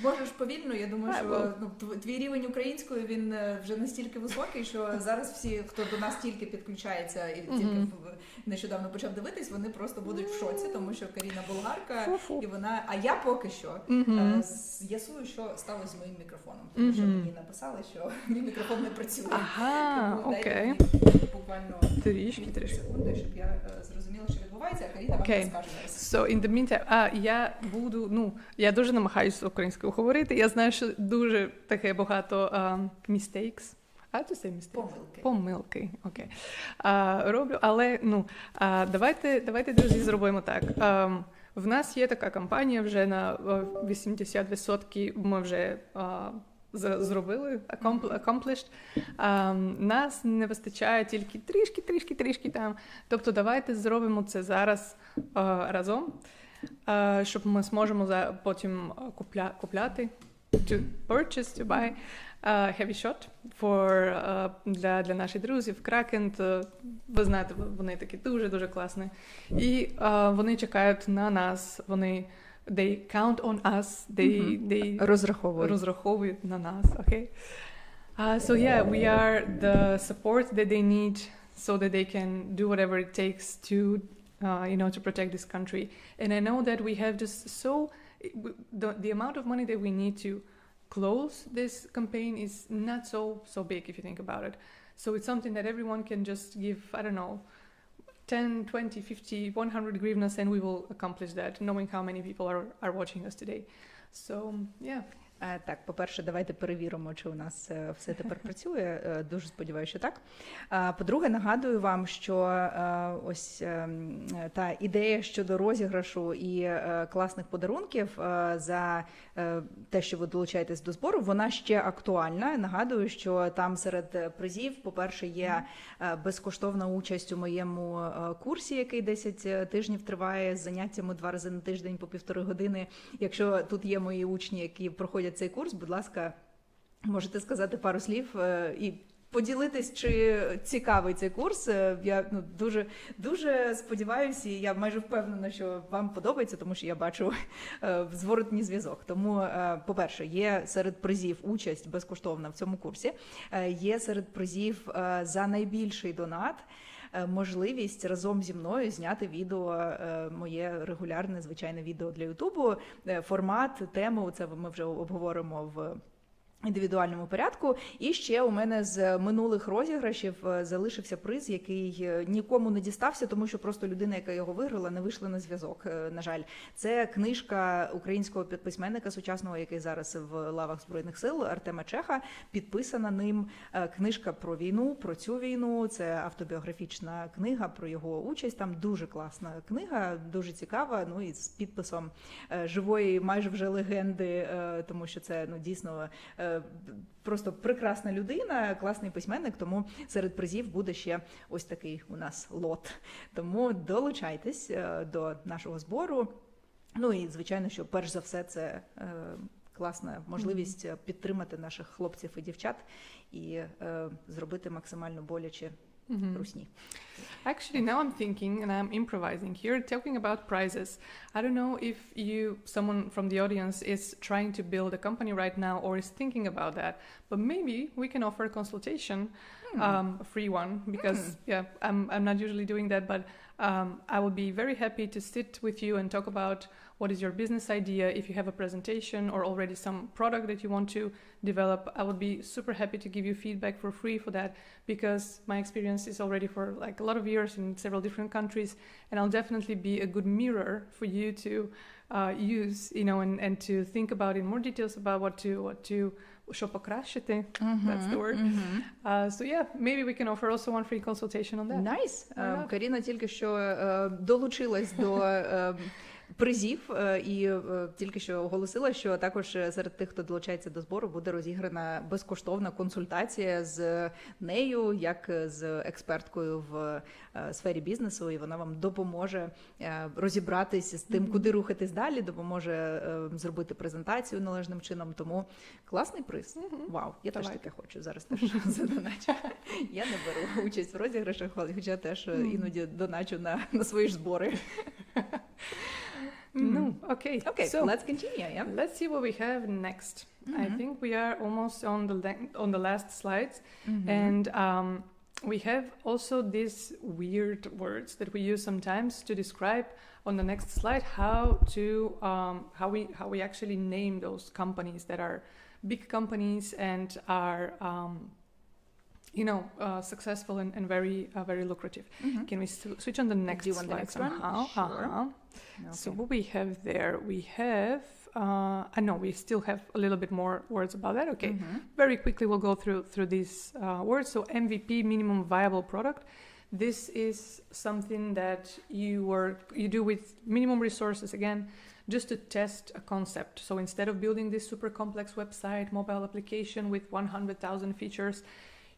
можеш повільно, я думаю, що твій рівень української, він вже настільки високий, що зараз всі, хто до нас тільки підключається і тільки нещодавно почав дивитись, вони просто будуть в шоці, тому що Каріна болгарка, і вона, а я поки що з'ясую, що сталося з моїм мікрофоном, тому що мені написали, що мій мікрофон не працює. Ага, окей. Буквально трішки секунди, щоб я зрозуміла, що відбувається, а Каріна вам розкаже зараз. So, in the meantime, я дуже намагаюся українською говорити, я знаю, що дуже таке багато mistakes. How to say mistakes? Помилки, окей. Роблю, але, давайте, друзі, зробимо так. В нас є така кампанія вже на 80%, ми вже зробили, accomplished. Нас не вистачає тільки трішки там. Тобто давайте зробимо це зараз разом, щоб ми зможемо потім купляти, to purchase, to buy HeavyShot для наших друзів. KRAKENA, ви знаєте, вони такі дуже класні. І вони чекають на нас, they count on us, they розраховують на нас, okay? So yeah, we are the support that they need so that they can do whatever it takes to to protect this country. And I know that we have just the amount of money that we need to close this campaign is not so big if you think about it. So it's something that everyone can just give, I don't know, 10, 20, 50, 100 grivnas, and we will accomplish that, knowing how many people are watching us today. So, yeah. Так, по-перше, давайте перевіримо, чи у нас все тепер працює. Дуже сподіваюся, що так. По-друге, нагадую вам, що ось та ідея щодо розіграшу і класних подарунків за те, що ви долучаєтесь до збору, вона ще актуальна. Нагадую, що там серед призів, по-перше, є безкоштовна участь у моєму курсі, який 10 тижнів триває, з заняттями 2 рази на тиждень по 1,5 години. Якщо тут є мої учні, які проходять цей курс, будь ласка, можете сказати пару слів і поділитись, чи цікавий цей курс. Я дуже сподіваюся, і я майже впевнена, що вам подобається, тому що я бачу зворотній зв'язок. Тому, по-перше, є серед призів участь безкоштовна в цьому курсі, є серед призів за найбільший донат можливість разом зі мною зняти відео, моє регулярне, звичайне відео для Ютубу. Формат, тему, це ми вже обговоримо в індивідуальному порядку. І ще у мене з минулих розіграшів залишився приз, який нікому не дістався, тому що просто людина, яка його виграла, не вийшла на зв'язок, на жаль. Це книжка українського письменника сучасного, який зараз в лавах Збройних сил, Артема Чеха, підписана ним. Книжка про війну, про цю війну, це автобіографічна книга про його участь. Там дуже класна книга, дуже цікава, і з підписом живої майже вже легенди, тому що це дійсно просто прекрасна людина, класний письменник, тому серед призів буде ще ось такий у нас лот. Тому долучайтесь до нашого збору. І, звичайно, що перш за все це класна можливість підтримати наших хлопців і дівчат і зробити максимально боляче русні. Actually, now I'm thinking, and I'm improvising here, talking about prizes. I don't know if someone from the audience is trying to build a company right now or is thinking about that, but maybe we can offer a consultation, a free one, because I'm not usually doing that, but I will be very happy to sit with you and talk about what is your business idea. If you have a presentation or already some product that you want to develop, I would be super happy to give you feedback for free for that, because my experience is already for like a lot of years in several different countries, and I'll definitely be a good mirror for you to use, you know, and to think about in more details about what to що покращити, that's the word. So yeah, maybe we can offer also one free consultation on that. Nice. Каріна тільки що долучилась до призів і тільки що оголосила, що також серед тих, хто долучається до збору, буде розіграна безкоштовна консультація з нею, як з експерткою в сфері бізнесу, і вона вам допоможе розібратися з тим, куди рухатись далі, допоможе зробити презентацію належним чином. Тому класний приз. Вау, я теж таке хочу. Зараз теж задоначу. Я не беру участь в розіграшах, хоча теж іноді доначу на свої ж збори. No, okay. So let's continue. Yeah. Let's see what we have next. I think we are almost on the last slides, and we have also these weird words that we use sometimes to describe on the next slide how we actually name those companies that are big companies and are successful and very lucrative. Can we switch on the next Do you want slide the next somehow? one? Sure. Okay. So what we have there, we have, we still have a little bit more words about that. Okay, very quickly we'll go through these words. So MVP, minimum viable product. This is something that you do with minimum resources, again, just to test a concept. So instead of building this super complex website, mobile application with 100,000 features,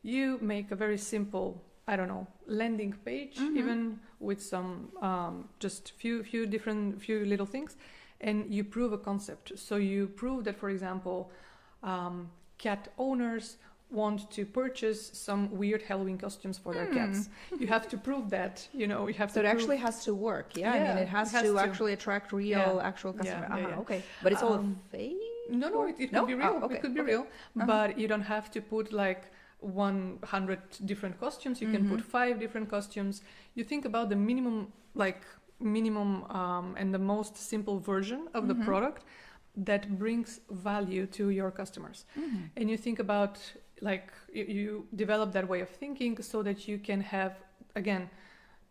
you make a very simple, landing page, even with some just few little things, and you prove a concept. So you prove that, for example, cat owners want to purchase some weird Halloween costumes for their cats. You have to prove that, you have So to it actually has to work, yeah? I mean, it has to actually attract real, actual customers. Okay. But it's all fake? No, it could be real. Okay. It could be real, but you don't have to put like 100 different costumes. You can put 5 different costumes. You think about the minimum and the most simple version of the product that brings value to your customers. And you think about you develop that way of thinking so that you can have, again,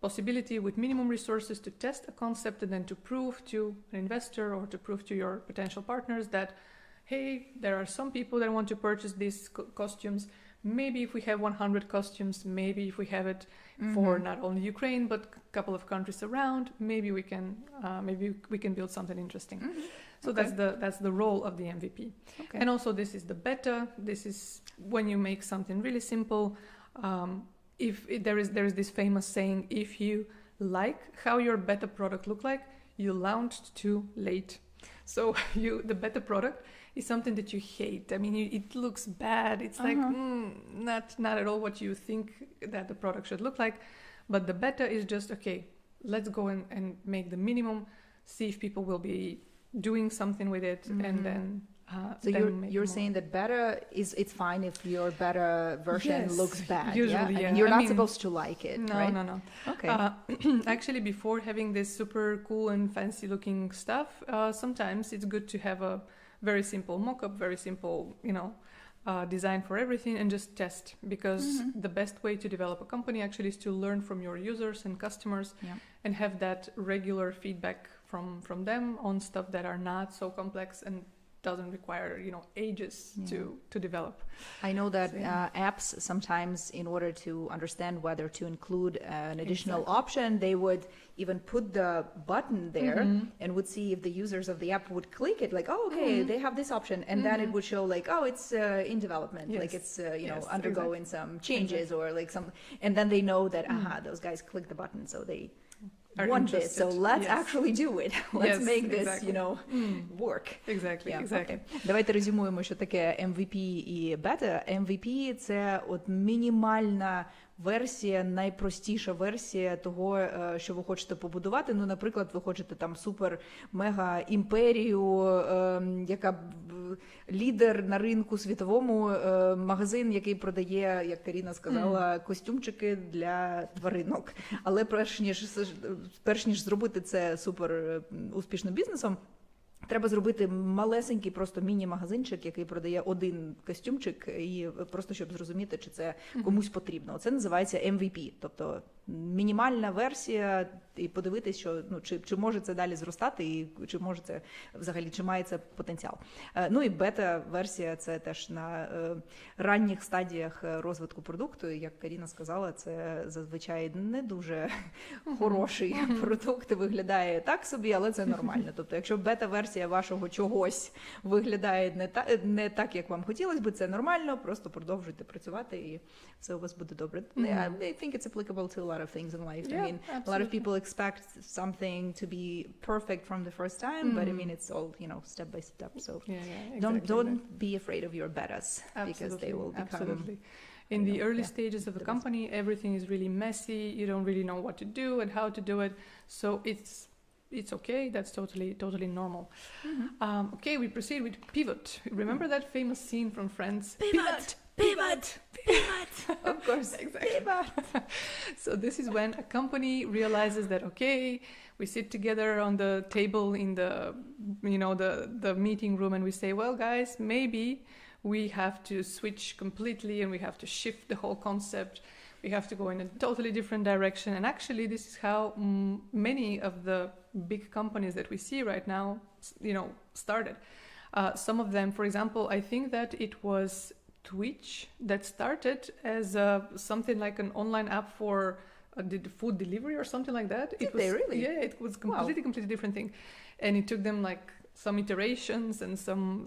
possibility with minimum resources to test a concept and then to prove to an investor or to prove to your potential partners that, hey, there are some people that want to purchase these costumes. Maybe if we have 100 costumes, maybe if we have it for not only Ukraine but a couple of countries around, maybe we can build something interesting. So that's the role of the MVP. Okay. And also this is the beta. This is when you make something really simple. There is this famous saying: if you like how your beta product look like, you launched too late. So the beta product is something that you hate. I mean, it looks bad. It's like not at all what you think that the product should look like. But the beta is just, okay, let's go and make the minimum, see if people will be doing something with it, and then so you're saying that beta it's fine if your beta version looks bad. Usually, yeah. I mean, you're not supposed to like it, right? No. Okay. Actually, before having this super cool and fancy looking stuff, sometimes it's good to have a very simple mock-up, very simple, design for everything, and just test, because the best way to develop a company actually is to learn from your users and customers and have that regular feedback from them on stuff that are not so complex and doesn't require ages to develop. I know that apps sometimes, in order to understand whether to include an additional option, they would even put the button there and would see if the users of the app would click it, like, oh, okay, they have this option, and then it would show like, oh, it's in development, like it's undergoing some changes or like some, and then they know that those guys clicked the button, so they want this, so let's actually do it. Let's make this, work. Exactly. Okay. Давайте резюмуємо, що таке MVP і бета. MVP – це от мінімальна версія, найпростіша версія того, що ви хочете побудувати. Ну, наприклад, ви хочете там супер-мега-імперію, яка лідер на ринку світовому, магазин, який продає, як Каріна сказала, костюмчики для тваринок. Але перш ніж зробити це супер успішним бізнесом, треба зробити малесенький просто міні-магазинчик, який продає один костюмчик, і просто щоб зрозуміти, чи це комусь потрібно. Це називається MVP, тобто мінімальна версія, і подивитись, що, ну, чи може це далі зростати, і чи може це взагалі, чи має це потенціал. Ну і бета-версія – це теж на ранніх стадіях розвитку продукту. Як Каріна сказала, це зазвичай не дуже хороший продукт, виглядає так собі, але це нормально. Тобто, якщо бета-версія вашого чогось виглядає не так, як вам хотілося би, це нормально, просто продовжуйте працювати, і все у вас буде добре. I think it's applicable to a lot of things in life. Yeah, I mean, a lot of people expect something to be perfect from the first time, but I mean, it's all, step by step. So exactly. don't be afraid of your betas, because they will become... Absolutely. In the early stages of a company, everything is really messy. You don't really know what to do and how to do it. So it's okay. That's totally normal. Okay, we proceed with pivot. Remember that famous scene from Friends? Pivot! Of course, exactly. Pivot! So this is when a company realizes that, okay, we sit together on the table in the meeting room and we say, well, guys, maybe we have to switch completely and we have to shift the whole concept. We have to go in a totally different direction. And actually, this is how many of the big companies that we see right now, started. Some of them, for example, I think that it was Twitch that started as something like an online app for food delivery or something like that. Did they really? Yeah, it was completely different thing, and it took them like some iterations and some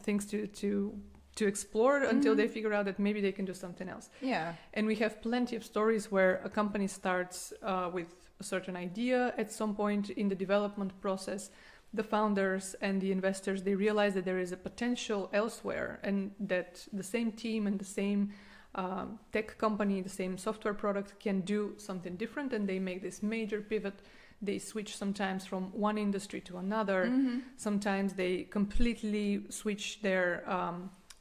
things to explore until they figure out that maybe they can do something else. Yeah. And we have plenty of stories where a company starts with a certain idea. At some point in the development process, the founders and the investors, they realize that there is a potential elsewhere and that the same team and the same tech company, the same software product can do something different, and they make this major pivot. They switch sometimes from one industry to another. Sometimes they completely switch their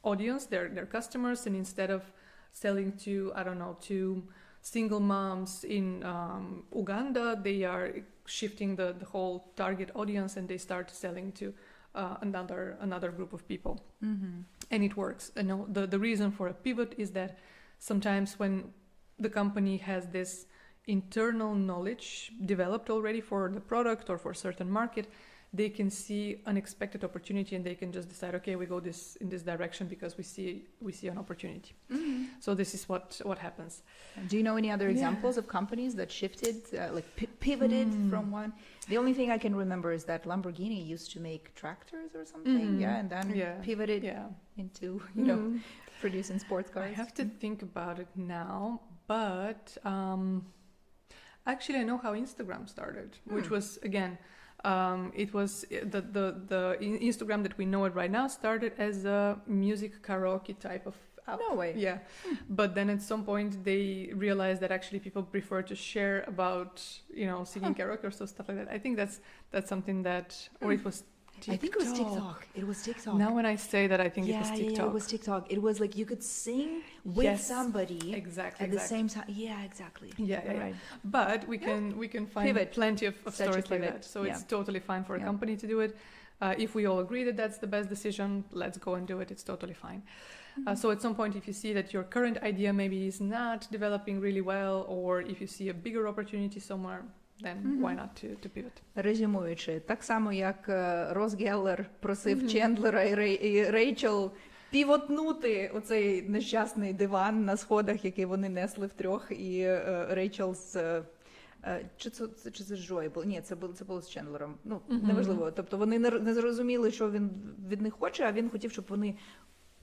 audience, their customers, and instead of selling to, to single moms in Uganda, they are shifting the whole target audience, and they start selling to another group of people. And it works. The reason for a pivot is that sometimes when the company has this internal knowledge developed already for the product or for a certain market, they can see unexpected opportunity and they can just decide, okay, we go in this direction because we see an opportunity. So this is what happens. Do you know any other examples of companies that shifted, pivoted from one? The only thing I can remember is that Lamborghini used to make tractors or something, and then pivoted into, producing sports cars. I have to think about it now, but actually I know how Instagram started, which was, again, it was the Instagram that we know it right now started as a music karaoke type of app. No way. Yeah. But then at some point they realized that actually people prefer to share about, singing karaoke or stuff like that. I think that's something that, or it was TikTok. I think it was TikTok. It was TikTok. Now when I say that, I think it was TikTok. Yeah, it was TikTok. It was like you could sing with somebody at the same time. Yeah, exactly. Yeah. Right. But we can find plenty of stories like that. So it's totally fine for a company to do it. If we all agree that that's the best decision, let's go and do it. It's totally fine. So at some point, if you see that your current idea maybe is not developing really well, or if you see a bigger opportunity somewhere, then why not to pivot? Резюмуючи, так само як Рос Геллер просив Чендлера і Рейчел півотнути оцей нещасний диван на сходах, який вони несли втрьох, і Рейчел з... Чи це з Джої було? Ні, це було з Чендлером. Неважливо. Тобто вони не зрозуміли, що він від них хоче, а він хотів, щоб вони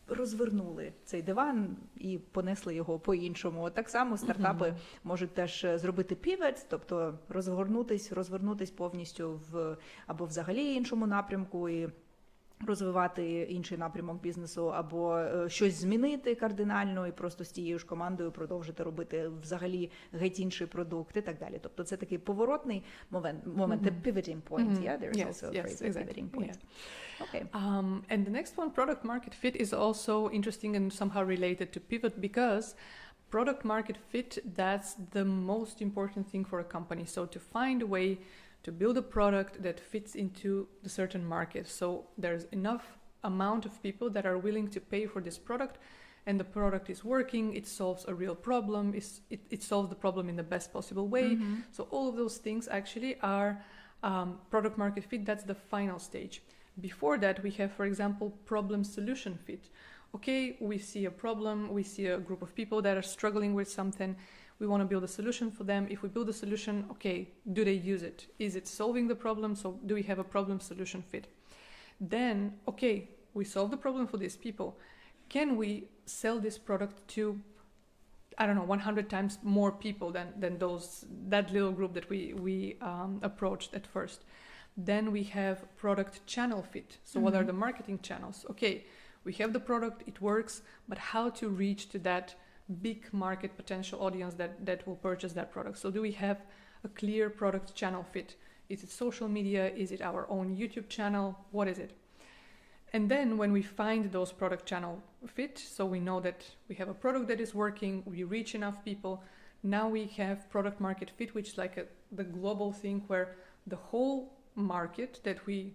розвернули цей диван і понесли його по-іншому. Так само стартапи можуть теж зробити півет, тобто розвернутись повністю або взагалі іншому напрямку і розвивати інший напрямок бізнесу, або щось змінити кардинально і просто з тією ж командою продовжити робити взагалі геть інший продукт і так далі. Тобто це такий поворотний момент, the pivoting point. Yeah, there's also a phrase, exactly. pivoting point. Yeah. Okay. And the next one, product market fit, is also interesting and somehow related to pivot, because product market fit, that's the most important thing for a company. So to find a way to build a product that fits into the certain market. So there's enough amount of people that are willing to pay for this product, and the product is working, it solves a real problem, it solves the problem in the best possible way. So all of those things actually are product market fit. That's the final stage. Before that, we have, for example, problem solution fit. Okay, we see a problem, we see a group of people that are struggling with something. We want to build a solution for them. If we build a solution, okay, do they use it? Is it solving the problem? So do we have a problem solution fit? Then, okay, we solve the problem for these people. Can we sell this product to, I don't know, 100 times more people than that little group that we approached at first? Then we have product channel fit. So what are the marketing channels? Okay, we have the product, it works, but how to reach to that big market potential audience that will purchase that product? So do we have a clear product channel fit? Is it social media? Is it our own YouTube channel? What is it? And then when we find those product channel fit, so we know that we have a product that is working, we reach enough people, now we have product market fit, which is like the global thing where the whole market that we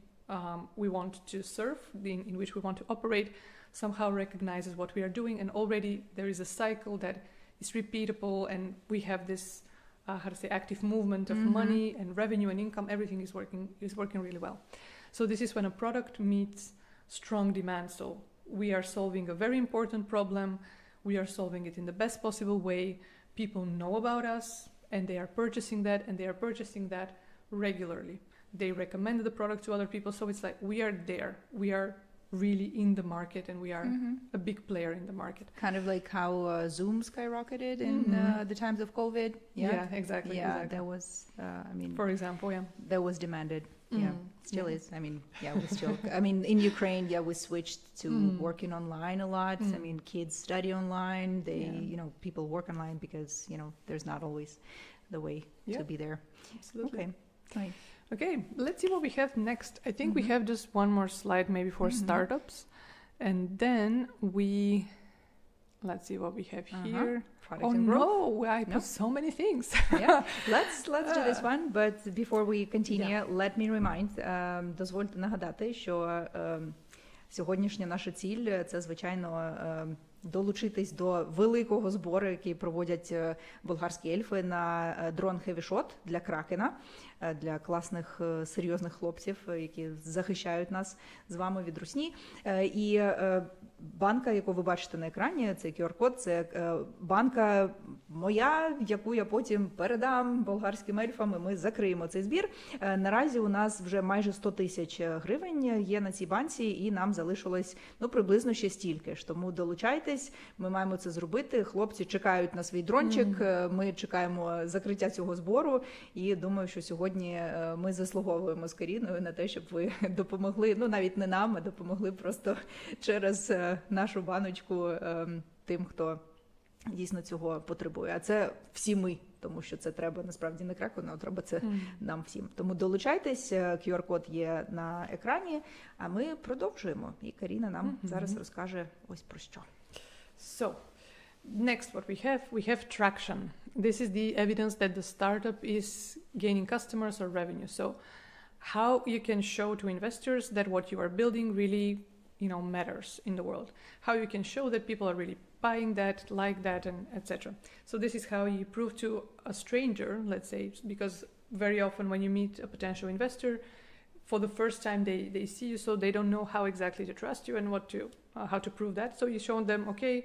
want to serve, in which we want to operate, somehow recognizes what we are doing, and already there is a cycle that is repeatable, and we have this active movement of money and revenue and income. Everything is working really well. So this is when a product meets strong demand. So we are solving a very important problem, we are solving it in the best possible way, people know about us, and they are purchasing that, and they are purchasing that regularly. They recommend the product to other people, so it's like we are there, we are really in the market, and we are a big player in the market. Kind of like how Zoom skyrocketed in the times of COVID. Yeah, exactly. Yeah, exactly. that was, for example, that was demanded. Yeah, still is. I mean, we still, in Ukraine, we switched to working online a lot. Kids study online. They, people work online because, there's not always the way to be there. Absolutely. Okay. Right. Okay, let's see what we have next. I think we have just one more slide maybe for startups. And then let's see what we have here. Product and growth. No, I put so many things. Let's do this one. But before we continue, let me remind, дозвольте нагадати, що сьогоднішня наша ціль – це, звичайно, долучитись до великого збору, який проводять болгарські ельфи на дрон HeavyShot для КРАКЕНА, для класних, серйозних хлопців, які захищають нас з вами від русні. І банка, яку ви бачите на екрані, цей QR-код, це банка моя, яку я потім передам болгарським ельфам, і ми закриємо цей збір. Наразі у нас вже майже 100 тисяч гривень є на цій банці, і нам залишилось приблизно ще стільки ж. Тому долучайтесь, ми маємо це зробити. Хлопці чекають на свій дрончик, ми чекаємо закриття цього збору, і думаю, що сьогодні ми заслуговуємо з Каріною на те, щоб ви допомогли, навіть не нам, а допомогли просто через нашу баночку тим, хто дійсно цього потребує. А це всі ми, тому що це треба насправді не КРАКЕНА, а треба це нам всім. Тому долучайтесь, QR-код є на екрані, а ми продовжуємо. І Каріна нам зараз розкаже ось про що. So, next what we have traction. This is the evidence that the startup is gaining customers or revenue. So, how you can show to investors that what you are building really matters in the world. How you can show that people are really buying that, like that, and etc. So this is how you prove to a stranger, let's say, because very often when you meet a potential investor, for the first time they see you, so they don't know how exactly to trust you and how to prove that. So you show them, okay,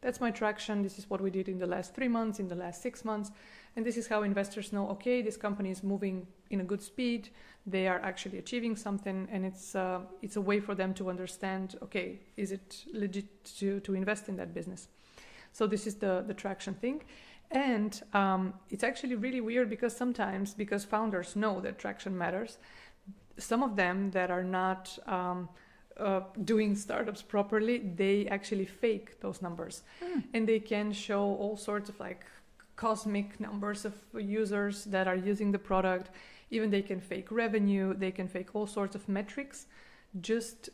that's my traction, this is what we did in the last 3 months, in the last 6 months, and this is how investors know, okay, this company is moving in a good speed, they are actually achieving something, and it's a way for them to understand, okay, is it legit to invest in that business? So this is the traction thing. And it's actually really weird because sometimes, because founders know that traction matters, some of them that are not doing startups properly, they actually fake those numbers. And they can show all sorts of like cosmic numbers of users that are using the product. Even they can fake revenue, they can fake all sorts of metrics just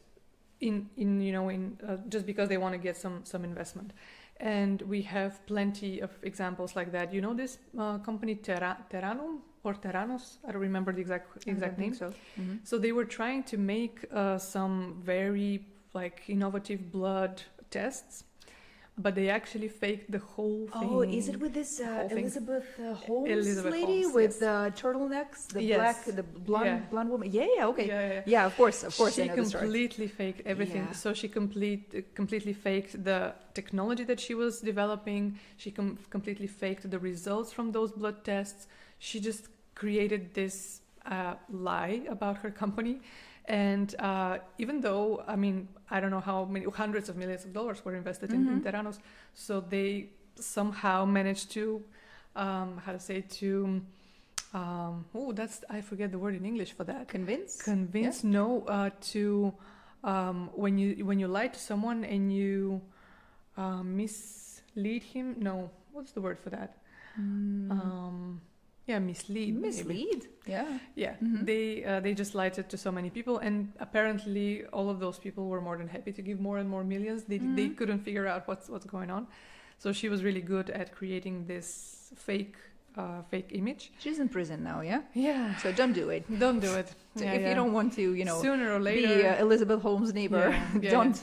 just because they want to get some investment. And we have plenty of examples like that. You know this company Terranum or Terranos? I don't remember the exact name. So. So they were trying to make some very like innovative blood tests, but they actually faked the whole thing. Oh, is it with this Elizabeth Holmes lady Holmes, with the turtlenecks, the blonde woman? Yeah, okay. Yeah, of course. She I know the story. completely faked everything. Yeah. So she completely faked the technology that she was developing. She completely faked the results from those blood tests. She just created this lie about her company. And even though, I mean, I don't know how many, hundreds of millions of dollars were invested in Terranos, so they somehow managed to, I forget the word in English for that. Convince? Yeah. No, to, when you lie to someone and you mislead him, no, what's the word for that? Mislead. Mislead? Yeah. Yeah, they just lied to so many people, and apparently all of those people were more than happy to give more and more millions. They couldn't figure out what's going on. So she was really good at creating this fake image. She's in prison now, yeah? Yeah. So don't do it. Don't do it. So if you don't want to, sooner or later, be Elizabeth Holmes' neighbor, don't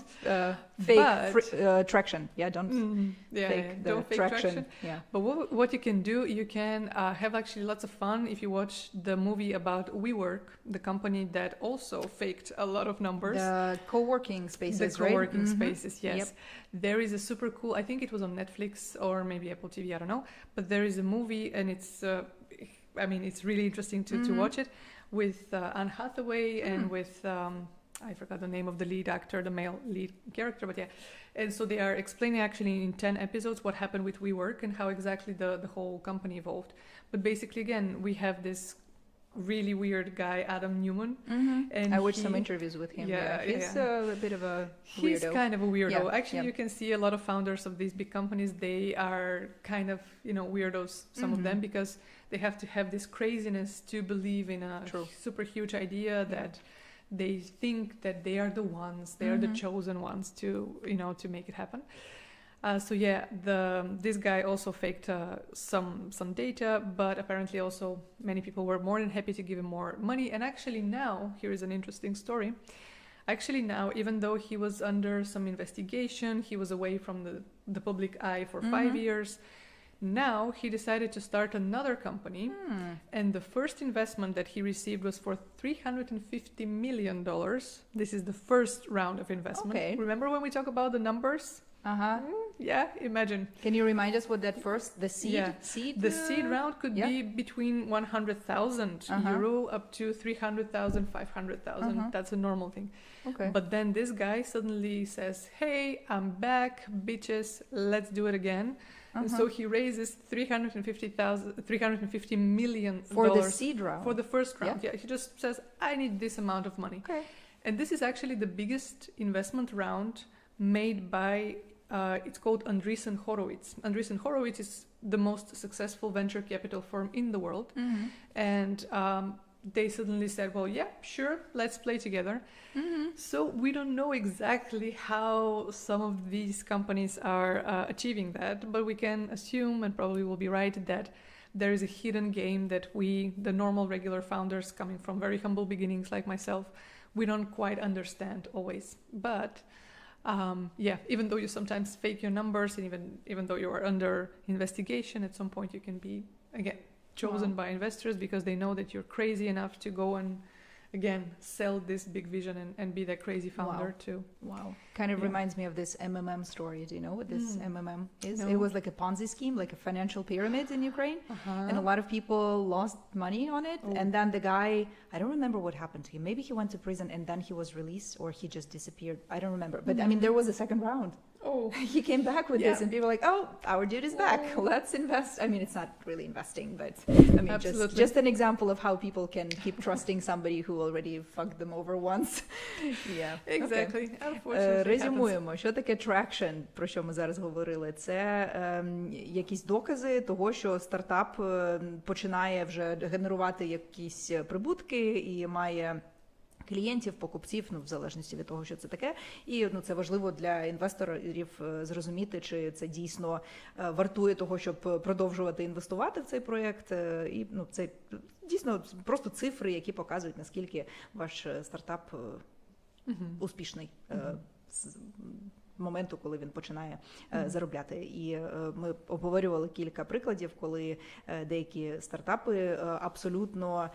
fake traction. Yeah, don't fake the don't fake traction. Yeah. But what you can do, you can have actually lots of fun if you watch the movie about WeWork, the company that also faked a lot of numbers. The co-working spaces, the co-working spaces, yes. Yep. There is a super cool, I think it was on Netflix or maybe Apple TV, I don't know. But there is a movie and it's really interesting to watch it with Anne Hathaway and with, I forgot the name of the lead actor, the male lead character, but yeah. And so they are explaining actually in 10 episodes what happened with WeWork and how exactly the whole company evolved. But basically, again, we have this really weird guy, Adam Newman. And I watched some interviews with him. He's a bit of a weirdo. He's kind of a weirdo. Yeah, Actually, you can see a lot of founders of these big companies, they are kind of, weirdos, some of them, because they have to have this craziness to believe in a super huge idea that they think that they are the ones, they are the chosen ones to make it happen. This guy also faked some data, but apparently also many people were more than happy to give him more money. And actually now, here is an interesting story. Actually now, even though he was under some investigation, he was away from the public eye for 5 years, now he decided to start another company. And the first investment that he received was for $350 million. This is the first round of investment. Okay. Remember when we talk about the numbers? Yeah, imagine. Can you remind us what that first, the seed? Yeah. The seed round could be between 100,000 euro up to 300,000, 500,000. That's a normal thing. Okay. But then this guy suddenly says, hey, I'm back, bitches, let's do it again. And so he raises $350 million for the seed round. For the first round. Yeah, he just says, I need this amount of money. Okay. And this is actually the biggest investment round made by, it's called Andreessen Horowitz. Andreessen Horowitz is the most successful venture capital firm in the world. And they suddenly said, well, yeah, sure, let's play together. So we don't know exactly how some of these companies are achieving that, but we can assume, and probably will be right, that there is a hidden game that we, the normal regular founders coming from very humble beginnings like myself, we don't quite understand always. But even though you sometimes fake your numbers, and even though you are under investigation, at some point you can be, again, chosen by investors because they know that you're crazy enough to go and, again, sell this big vision and be that crazy founder too. Wow. Kind of reminds me of this MMM story. Do you know what this MMM is? No. It was like a Ponzi scheme, like a financial pyramid in Ukraine. And a lot of people lost money on it. And then the guy, I don't remember what happened to him. Maybe he went to prison and then he was released, or he just disappeared. I don't remember. But I mean, there was a second round. Oh. He came back with this and people were like, oh, our dude is back. Let's invest. I mean, it's not really investing, but I mean, just an example of how people can keep trusting somebody who already fucked them over once. Yeah. Exactly. Unfortunately, Резюмуємо, що таке traction, про що ми зараз говорили. Це якісь докази того, що стартап починає вже генерувати якісь прибутки і має клієнтів, покупців, ну, в залежності від того, що це таке. І це важливо для інвесторів зрозуміти, чи це дійсно вартує того, щоб продовжувати інвестувати в цей проєкт. І це дійсно просто цифри, які показують, наскільки ваш стартап успішний з моменту, коли він починає заробляти. І ми обговорювали кілька прикладів, коли деякі стартапи абсолютно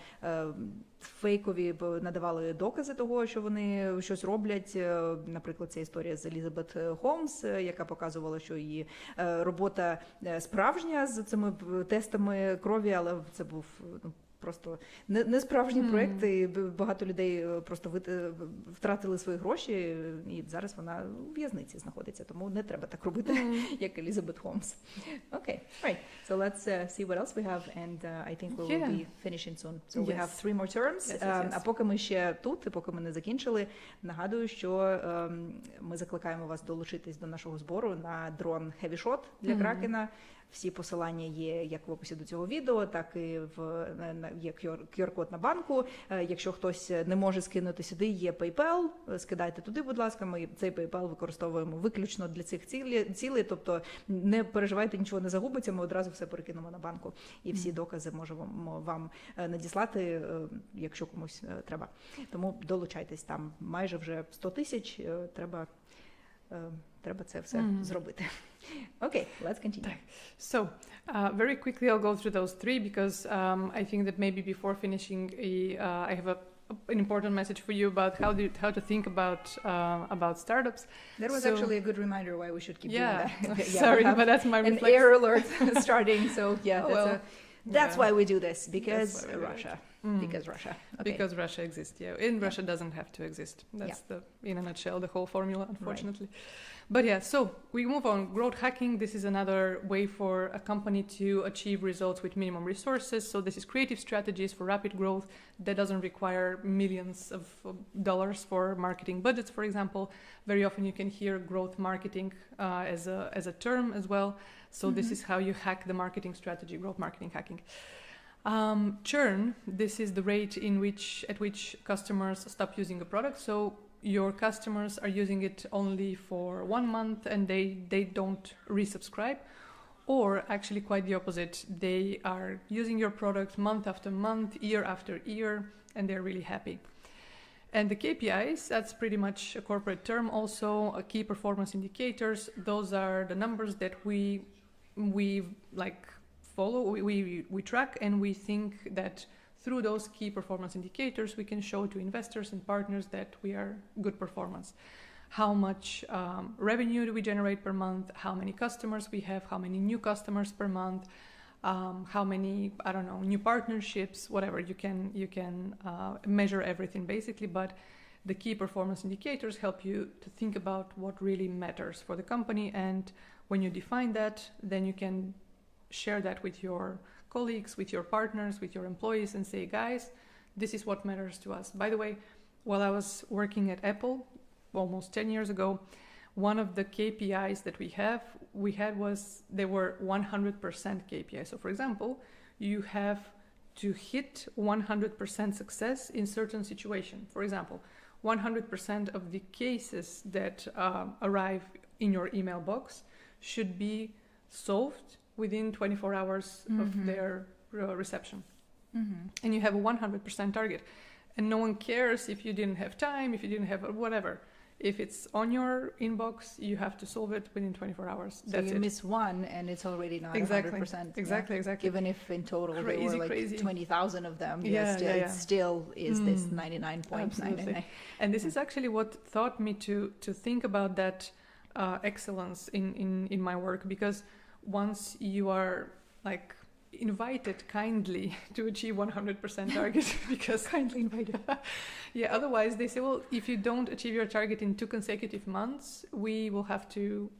фейкові надавали докази того, що вони щось роблять. Наприклад, ця історія з Елізабет Холмс, яка показувала, що її робота справжня з цими тестами крові, але це був просто не справжній проєкт, і багато людей просто втратили свої гроші, і зараз вона у в'язниці знаходиться, тому не треба так робити, як Елізабет Холмс. Okay, right. So let's see what else we have, and I think we will be finishing soon. So we have 3 more terms. А поки ми ще тут, і поки ми не закінчили, нагадую, що ми закликаємо вас долучитись до нашого збору на дрон HeavyShot для КРАКЕНА. Всі посилання є як в описі до цього відео, так і є QR-код на банку. Якщо хтось не може скинути сюди, є PayPal, скидайте туди, будь ласка. Ми цей PayPal використовуємо виключно для цих цілей, тобто не переживайте, нічого не загубиться, ми одразу все перекинемо на банку. І всі докази можемо вам надіслати, якщо комусь треба. Тому долучайтесь, там майже вже 100 тисяч, треба це все зробити. Okay, let's continue. So, very quickly I'll go through those 3 because I think that maybe before finishing, I have an important message for you about how to think about startups. That was actually a good reminder why we should keep doing that. Sorry, but that's my reflex. An error alert starting, so that's why we do this, because Russia. Because Russia. Okay. Because Russia exists, Russia doesn't have to exist. That's in a nutshell, the whole formula, unfortunately. Right. But so we move on. Growth hacking, this is another way for a company to achieve results with minimum resources. So this is creative strategies for rapid growth that doesn't require millions of dollars for marketing budgets, for example. Very often you can hear growth marketing as a term as well. So this is how you hack the marketing strategy, growth marketing hacking. Churn, this is the rate at which customers stop using a product. So your customers are using it only for 1 month and they don't resubscribe, or actually quite the opposite. They are using your product month after month, year after year, and they're really happy. And the KPIs, that's pretty much a corporate term also, key performance indicators. Those are the numbers that we like follow, we track, and we think that through those key performance indicators we can show to investors and partners that we are good performance. How much revenue do we generate per month, how many customers we have, how many new customers per month, how many, I don't know, new partnerships, whatever. You can measure everything basically, but the key performance indicators help you to think about what really matters for the company, and when you define that, then you can share that with your colleagues, with your partners, with your employees, and say, guys, this is what matters to us. By the way, while I was working at Apple almost 10 years ago, one of the KPIs that we had was they were 100% KPI. So for example, you have to hit 100% success in certain situation. For example, 100% of the cases that arrive in your email box should be solved within 24 hours of their reception. And you have a 100% target. And no one cares if you didn't have time, if you didn't have whatever. If it's on your inbox, you have to solve it within 24 hours. So That's you it. miss one and it's already not Exactly. 100%. Exactly, exactly. Even if in total there Crazy, were like crazy. 20,000 of them, Yeah, yeah, yeah. it still is this Mm. 99.99. Absolutely. And this is actually what taught me to think about that excellence in my work, because once you are like invited kindly to achieve 100% target, because Kindly invited. yeah, otherwise they say, well, if you don't achieve your target in 2 consecutive months, we will have to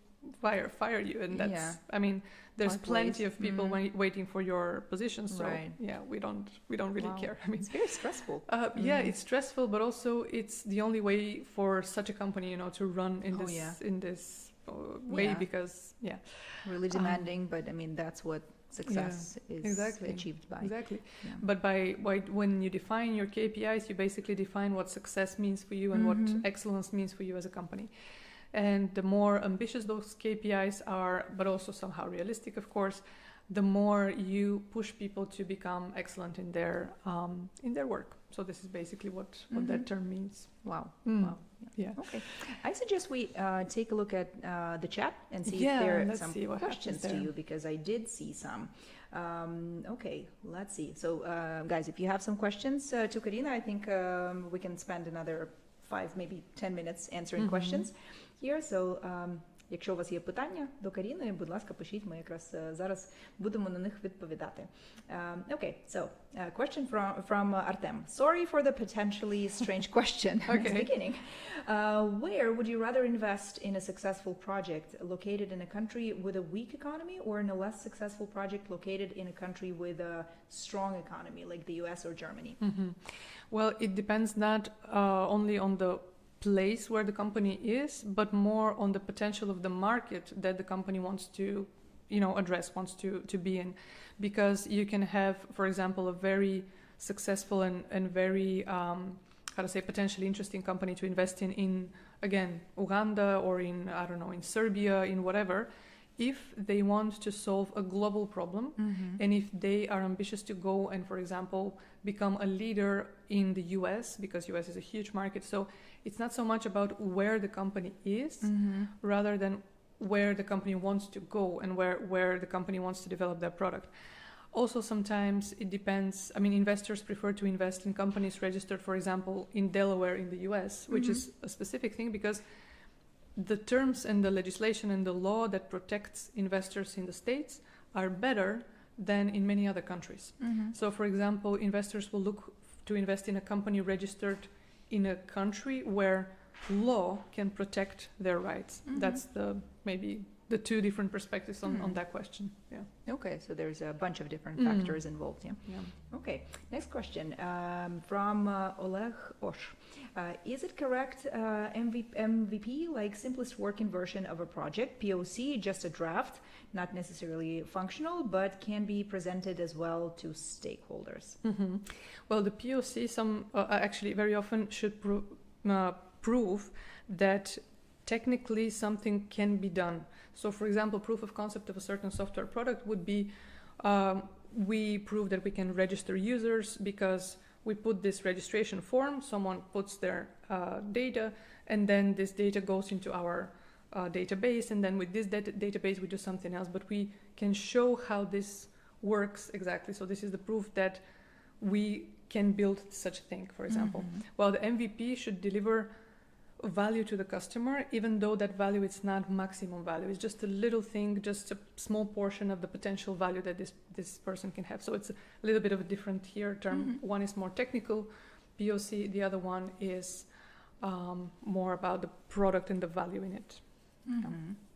fire you, and that's Yeah. I mean, there's Part plenty ways. of people waiting for your position, so Right. yeah, we don't really Wow. care. I mean, It's very stressful. yeah, it's stressful, but also it's the only way for such a company, you know, to run in Oh, this yeah. way, Yeah. because Really demanding, but I mean, that's what success is exactly. achieved by. exactly. Yeah. But when you define your KPIs, you basically define what success means for you and Mhm. what excellence means for you as a company. And the more ambitious those KPIs are, but also somehow realistic, of course, the more you push people to become excellent in their work. So this is basically what that term means. Wow. Mm. Wow. Yeah. Okay. I suggest we take a look at the chat and see Yeah, if there are let's some see what questions happens to there. you, because I did see some. Okay, let's see. So, guys, if you have some questions to Karina, I think we can spend another 5, maybe 10 minutes answering questions here. So, якщо у вас є питання до Каріни, будь ласка, пишіть, ми якраз зараз будемо на них відповідати. Okay, so question from Artem. Sorry for the potentially strange question at the beginning. Where would you rather invest in a successful project located in a country with a weak economy, or in a less successful project located in a country with a strong economy, like the US or Germany? Well, it depends not only on the place where the company is, but more on the potential of the market that the company wants to, address, wants to be in. Because you can have, for example, a very successful and very, potentially interesting company to invest in, again, Uganda or in Serbia, in whatever, if they want to solve a global problem, and if they are ambitious to go and, for example, become a leader in the US, because US is a huge market. So it's not so much about where the company is, rather than where the company wants to go and where the company wants to develop their product. Also, sometimes it depends. I mean, investors prefer to invest in companies registered, for example, in Delaware in the US, which is a specific thing, because the terms and the legislation and the law that protects investors in the States are better than in many other countries. So, for example, investors will look to invest in a company registered in a country where law can protect their rights. That's maybe the 2 different perspectives on that question. Yeah. Okay, so there's a bunch of different factors involved. Yeah. Okay, next question from Oleg Osh. Is it correct MVP, like simplest working version of a project, POC, just a draft, not necessarily functional, but can be presented as well to stakeholders? Well, the POC actually very often should prove that technically something can be done. So, for example, proof of concept of a certain software product would be we prove that we can register users because we put this registration form, someone puts their data, and then this data goes into our database, and then with this database we do something else, but we can show how this works exactly. So this is the proof that we can build such a thing, for example. While the MVP should deliver value to the customer, even though that value is not maximum value. It's just a little thing, just a small portion of the potential value that this person can have. So it's a little bit of a different here term. One is more technical, POC. The other one is more about the product and the value in it.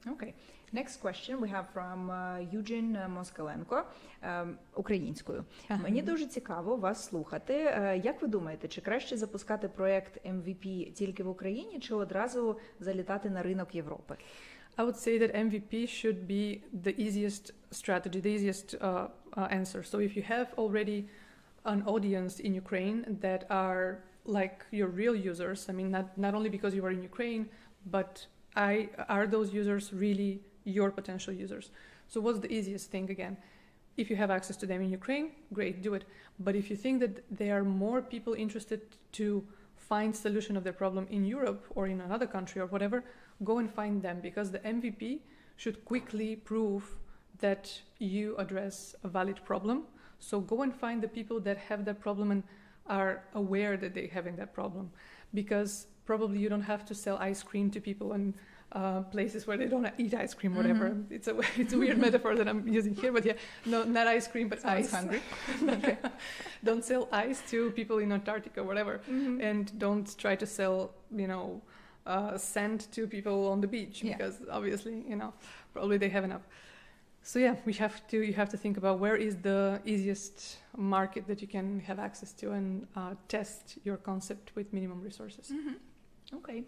Okay. Next question we have from Eugene Москаленко українською. Мені дуже цікаво вас слухати. Як ви думаєте, чи краще запускати проект MVP тільки в Україні, чи одразу залітати на ринок Європи? I would say that MVP should be the easiest strategy, the easiest answer. So if you have already an audience in Ukraine that are like your real users, I mean, not only because you are in Ukraine, but are those users really your potential users? So what's the easiest thing again? If you have access to them in Ukraine, great, do it. But if you think that there are more people interested to find solution of their problem in Europe or in another country or whatever, go and find them, because the MVP should quickly prove that you address a valid problem. So go and find the people that have that problem and are aware that they're having that problem, because probably you don't have to sell ice cream to people in places where they don't eat ice cream, whatever. Mm-hmm. It's a weird metaphor that I'm using here, but yeah, no, not ice cream, but Sounds ice. Hungry. Okay. Don't sell ice to people in Antarctica, whatever, and don't try to sell, sand to people on the beach, because obviously, probably they have enough. So yeah, you have to think about where is the easiest market that you can have access to, and test your concept with minimum resources. Mm-hmm. Okay.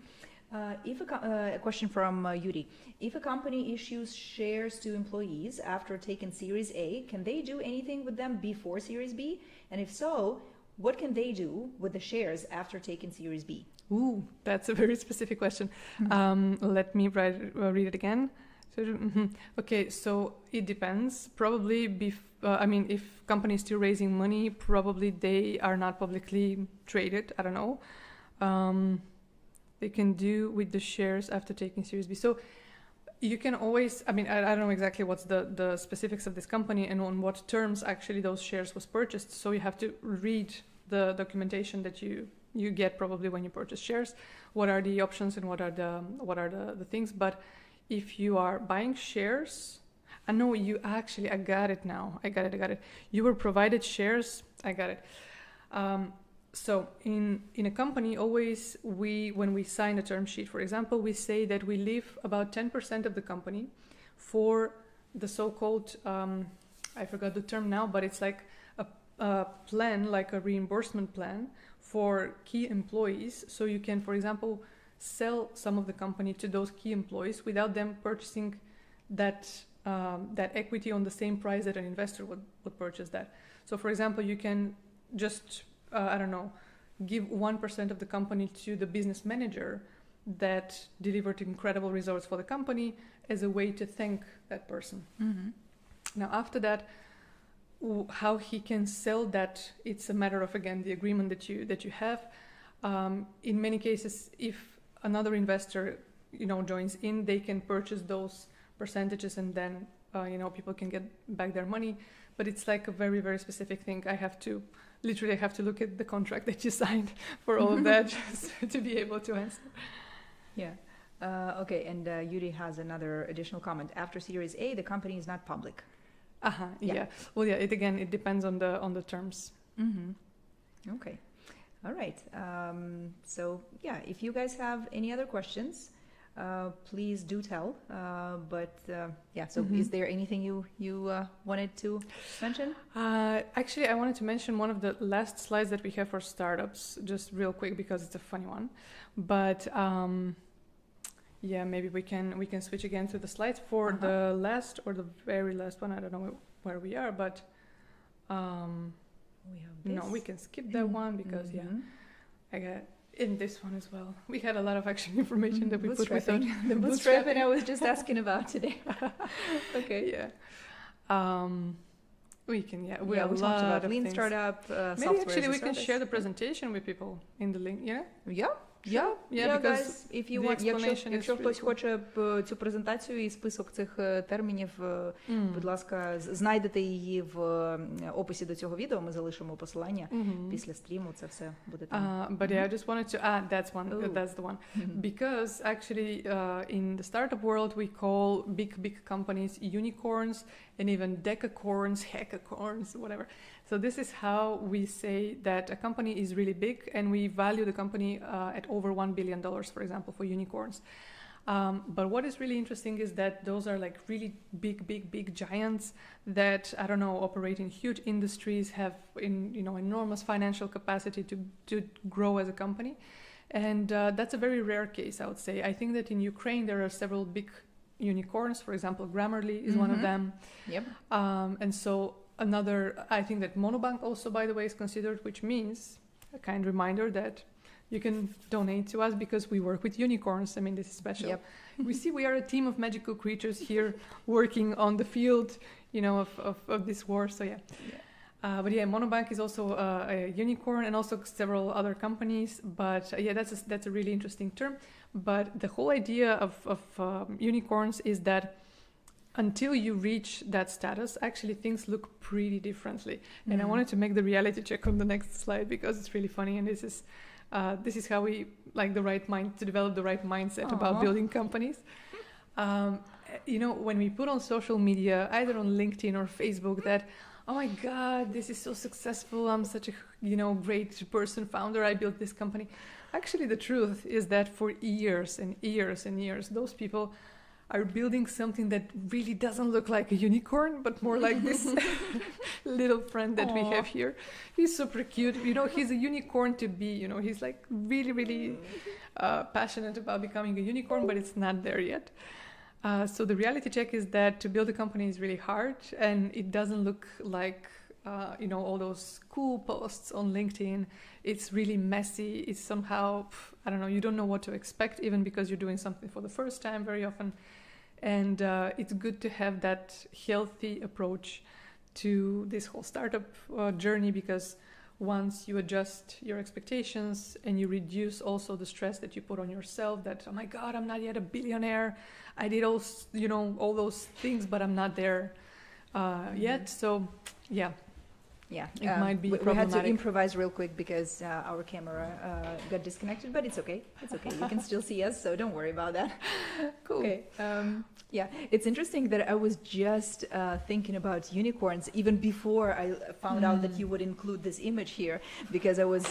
A question from Yuri. If a company issues shares to employees after taking Series A, can they do anything with them before Series B? And if so, what can they do with the shares after taking Series B? Ooh, that's a very specific question. Let me read it again. Okay, so it depends. Probably, if companies still raising money, probably they are not publicly traded. I don't know. They can do with the shares after taking Series B. So you can always, I don't know exactly what's the specifics of this company and on what terms actually those shares was purchased. So you have to read the documentation that you get probably when you purchase shares. What are the options and what are the things? But if you are buying shares, I got it now. I got it. You were provided shares. I got it. So in a company, always when we sign a term sheet, for example, we say that we leave about 10% of the company for the so-called, I forgot the term now, but it's like a plan, like a reimbursement plan for key employees. So you can, for example, sell some of the company to those key employees without them purchasing that equity on the same price that an investor would purchase that. So for example, you can just give 1% of the company to the business manager that delivered incredible results for the company as a way to thank that person. Mm-hmm. Now, after that, how he can sell that, it's a matter of, again, the agreement that you have. In many cases, if another investor, joins in, they can purchase those percentages and then, people can get back their money. But it's like a very, very specific thing. I have to look at the contract that you signed for all of that just to be able to answer. Yeah. Okay. And Yuri has another additional comment. After Series A, the company is not public. Yeah. Well, yeah. It depends on the terms. Mm-hmm. Okay. All right. So yeah, if you guys have any other questions, please do tell. So is there anything you wanted to mention? Actually, I wanted to mention one of the last slides that we have for startups, just real quick because it's a funny one. But maybe we can switch again to the slides for the last or the very last one. I don't know where we are, but we can skip that one because I got. In this one as well. We had a lot of actually information that we put without the bootstrapping I was just asking about today. Okay. Yeah. We can, we talked about lean startup, maybe actually we can share the presentation with people in the link, guys, if you want, якщо хтось хоче цю презентацію і список цих термінів, будь ласка, знайдете її в описі до цього відео, ми залишимо посилання після стріму, це все буде там. But I just wanted to add, that's the one. Because actually in the startup world we call big companies unicorns and even decacorns, hecacorns, whatever. So this is how we say that a company is really big, and we value the company at over $1 billion, for example, for unicorns. But what is really interesting is that those are like really big giants that, operate in huge industries, have enormous financial capacity to grow as a company. And that's a very rare case, I would say. I think that in Ukraine there are several big unicorns. For example, Grammarly is one of them. Yep. And so I think that Monobank also, by the way, is considered, which means a kind reminder that you can donate to us because we work with unicorns. This is special. Yep. We are a team of magical creatures here working on the field, of this war. So yeah. But yeah, Monobank is also a unicorn, and also several other companies. But yeah, that's a really interesting term. But the whole idea of unicorns is that until you reach that status, actually things look pretty differently. And I wanted to make the reality check on the next slide because it's really funny, and this is how we like to develop the right mindset about building companies. You know, when we put on social media, either on LinkedIn or Facebook, that, oh my God, this is so successful, I'm such a, great person, founder, I built this company. Actually, the truth is that for years and years and years, those people are building something that really doesn't look like a unicorn, but more like this little friend that we have here. He's super cute. He's a unicorn to be, he's like really, really passionate about becoming a unicorn, but it's not there yet. So the reality check is that to build a company is really hard, and it doesn't look like, all those cool posts on LinkedIn. It's really messy. It's somehow, I don't know, you don't know what to expect, even because you're doing something for the first time very often. And it's good to have that healthy approach to this whole startup journey, because once you adjust your expectations and you reduce also the stress that you put on yourself, that, oh my God, I'm not yet a billionaire. I did all those things, but I'm not there yet. So, yeah. Yeah, it might be we problematic. had to improvise real quick because our camera got disconnected, but it's okay. It's okay. You can still see us, so don't worry about that. Cool. Okay. Yeah, it's interesting that I was just thinking about unicorns even before I found out that you would include this image here, because I was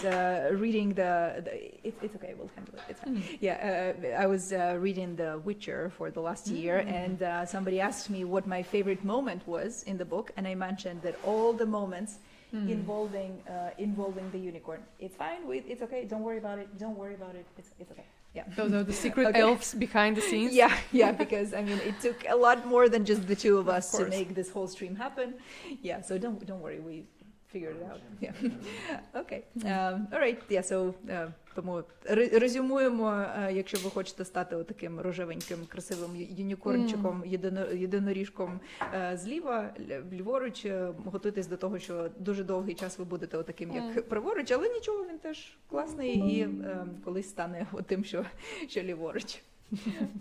reading it's okay, we'll handle it. It's fine. Yeah, I was reading The Witcher for the last year, and somebody asked me what my favorite moment was in the book, and I mentioned that all the moments involving the unicorn. It's fine. It's okay. Don't worry about it. Don't worry about it. It's okay. Yeah. Those are the secret elves behind the scenes. Yeah, because I mean, it took a lot more than just the two of us to course. make this whole stream happen. Yeah. So don't worry. We figured it out. Yeah. Okay. All right. Yeah. So тому резюмуємо, якщо ви хочете стати таким рожевеньким, красивим юнікорнчиком, єдиноріжком зліва, ліворуч, готуйтесь до того, що дуже довгий час ви будете таким, як праворуч, але нічого, він теж класний і колись стане тим, що ліворуч.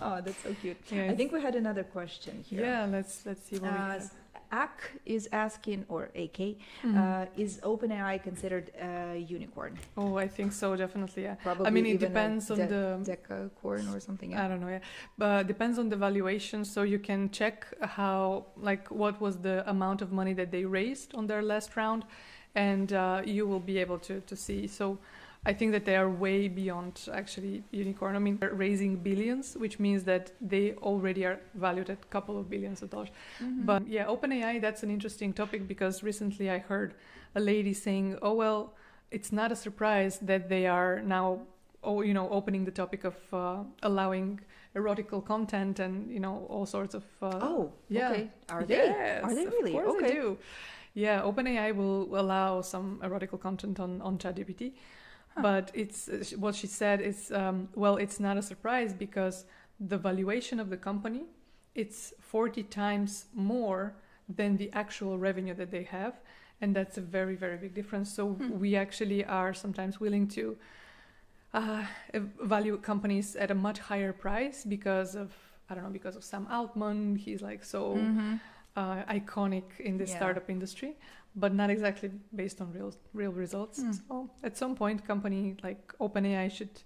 Oh, that's so cute. Yes. I think we had another question here. Yeah, let's see what we have. AK is asking, or AK, is OpenAI considered a unicorn? Oh, I think so, definitely, yeah. Probably I mean, it even depends on the decacorn or something. Yeah. I don't know, yeah. But depends on the valuation, so you can check what was the amount of money that they raised on their last round, and you will be able to see. So I think that they are way beyond actually unicorn. I mean, they're raising billions, which means that they already are valued at a couple of billions of dollars. But yeah, OpenAI, that's an interesting topic, because recently I heard a lady saying, oh, well, it's not a surprise that they are now, opening the topic of allowing erotical content and, all sorts of... Okay. Are they? Yes, Are they really? Of course okay. they do. Yeah, OpenAI will allow some erotical content on ChatGPT. But it's what she said is, it's not a surprise, because the valuation of the company, it's 40 times more than the actual revenue that they have. And that's a very, very big difference. So we actually are sometimes willing to value companies at a much higher price because of Sam Altman. He's like so iconic in the startup industry, but not exactly based on real results. So at some point, company like OpenAI should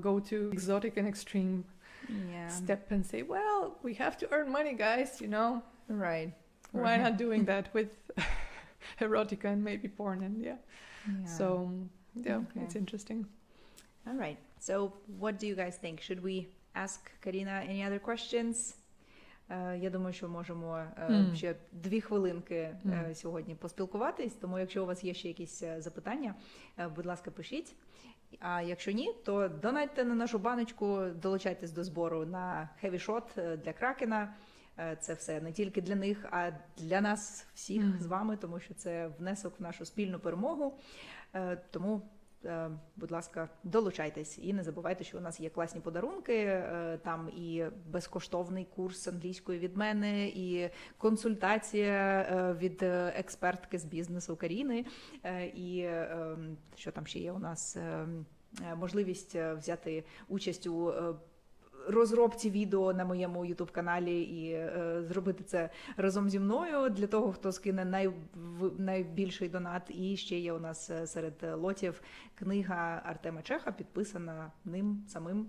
go to exotic and extreme step and say, well, we have to earn money, guys, Right. Why not doing that with erotica and maybe porn So, it's interesting. All right. So what do you guys think? Should we ask Каріна any other questions? Я думаю, що можемо ще 2 хвилинки сьогодні поспілкуватись, тому якщо у вас є ще якісь запитання, будь ласка, пишіть. А якщо ні, то донатьте на нашу баночку, долучайтесь до збору на HeavyShot для КРАКЕНа. Це все не тільки для них, а для нас всіх з вами, тому що це внесок в нашу спільну перемогу. Тому будь ласка, долучайтесь. І не забувайте, що у нас є класні подарунки, там і безкоштовний курс англійської від мене, і консультація від експертки з бізнесу Каріни, і що там ще є у нас, можливість взяти участь у розробці відео на моєму YouTube-каналі і зробити це разом зі мною для того, хто скине найбільший донат. І ще є у нас серед лотів книга Артема Чеха, підписана ним самим,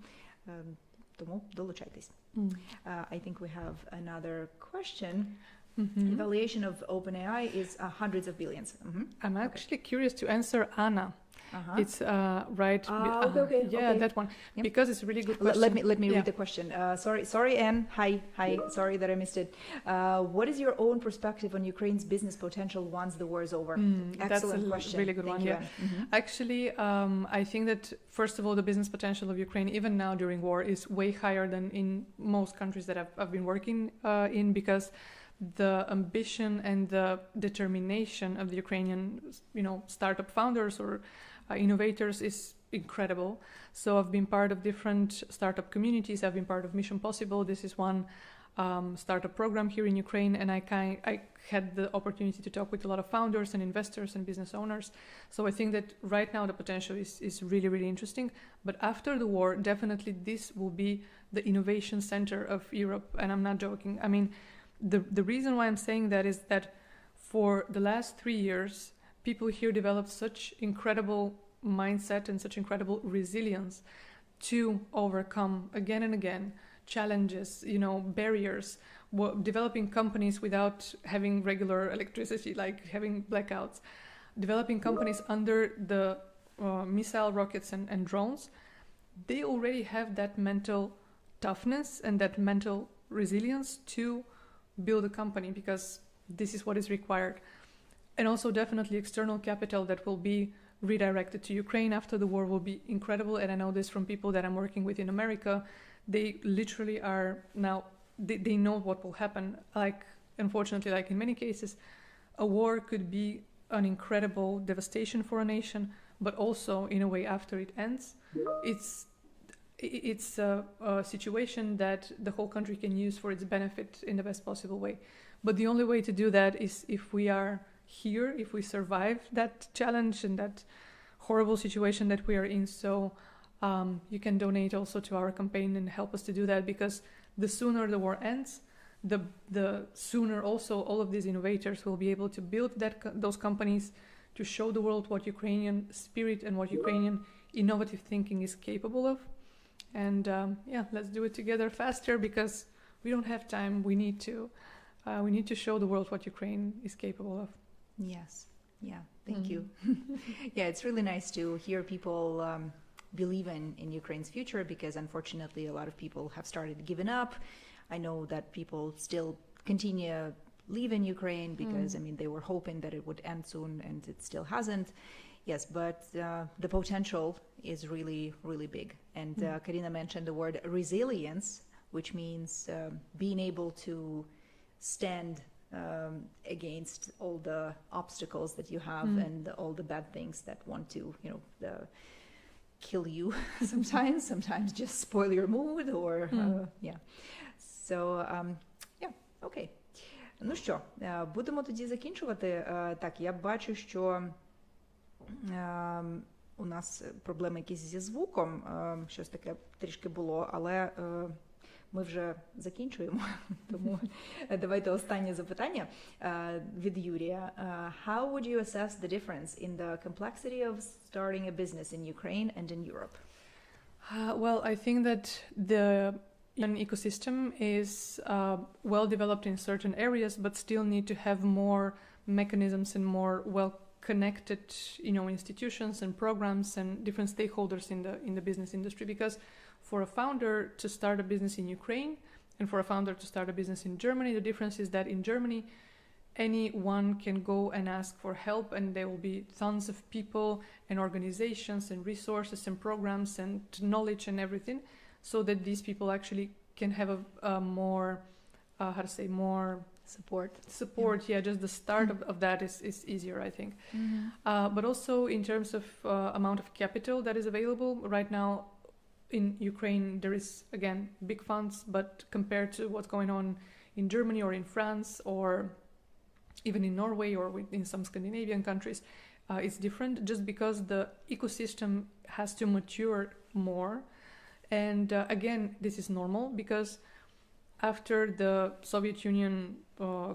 тому долучайтесь. I think we have another question. Evaluation of OpenAI is hundreds of billions. I'm actually curious to answer Anna. It's right. Okay. Yeah, that one. Yep. Because it's a really good question. Let me read the question. Sorry, Anne. Hi. Sorry that I missed it. What is your own perspective on Ukraine's business potential once the war is over? Excellent question. Really good Thank one. you, Yeah. Anne. Actually, I think that first of all, the business potential of Ukraine, even now during war, is way higher than in most countries that I've been working in, because the ambition and the determination of the Ukrainian, startup founders or innovators is incredible. So I've been part of different startup communities. I've been part of Mission Possible. This is one startup program here in Ukraine, and I had the opportunity to talk with a lot of founders and investors and business owners. So I think that right now the potential is really, really interesting. But after the war, definitely this will be the innovation center of Europe, and I'm not joking. I mean, the reason why I'm saying that is that for the last 3 years, people here developed such incredible mindset and such incredible resilience to overcome again and again challenges, barriers, developing companies without having regular electricity, like having blackouts, developing companies under the missile rockets and drones. They already have that mental toughness and that mental resilience to build a company, because this is what is required. And also definitely external capital that will be redirected to Ukraine after the war will be incredible. And I know this from people that I'm working with in America. They literally are now, they know what will happen. Like, unfortunately, like in many cases, a war could be an incredible devastation for a nation, but also in a way after it ends, it's a situation that the whole country can use for its benefit in the best possible way. But the only way to do that is if we are here, if we survive that challenge and that horrible situation that we are in. So you can donate also to our campaign and help us to do that, because the sooner the war ends, the sooner also all of these innovators will be able to build those companies to show the world what Ukrainian spirit and what Ukrainian innovative thinking is capable of. And let's do it together faster, because we don't have time. We need to show the world what Ukraine is capable of. Yes. Yeah. Thank you. Yeah, it's really nice to hear people believe in Ukraine's future, because unfortunately a lot of people have started giving up. I know that people still continue leaving Ukraine because they were hoping that it would end soon, and it still hasn't. Yes, but the potential is really, really big. And Karina mentioned the word resilience, which means being able to stand against all the obstacles that you have and all the bad things that want to, kill you sometimes just spoil your mood or, So, okay. Ну що, будемо тоді закінчувати. Так, я бачу, що у нас проблеми якісь зі звуком, щось таке трішки було, але ми вже закінчуємо, тому давайте останнє запитання від Юрія. How would you assess the difference in the complexity of starting a business in Ukraine and in Europe? Well, I think that the ecosystem is well developed in certain areas, but still need to have more mechanisms and more well-connected, institutions and programs and different stakeholders in the business industry. Because for a founder to start a business in Ukraine and for a founder to start a business in Germany, the difference is that in Germany, anyone can go and ask for help, and there will be tons of people and organizations and resources and programs and knowledge and everything, so that these people actually can have a more how to say, more support. Yeah, just the start of that is easier, I think. But also in terms of amount of capital that is available right now in Ukraine, there is again big funds, but compared to what's going on in Germany or in France or even in Norway or in some Scandinavian countries, it's different just because the ecosystem has to mature more. And again, this is normal because after the Soviet Union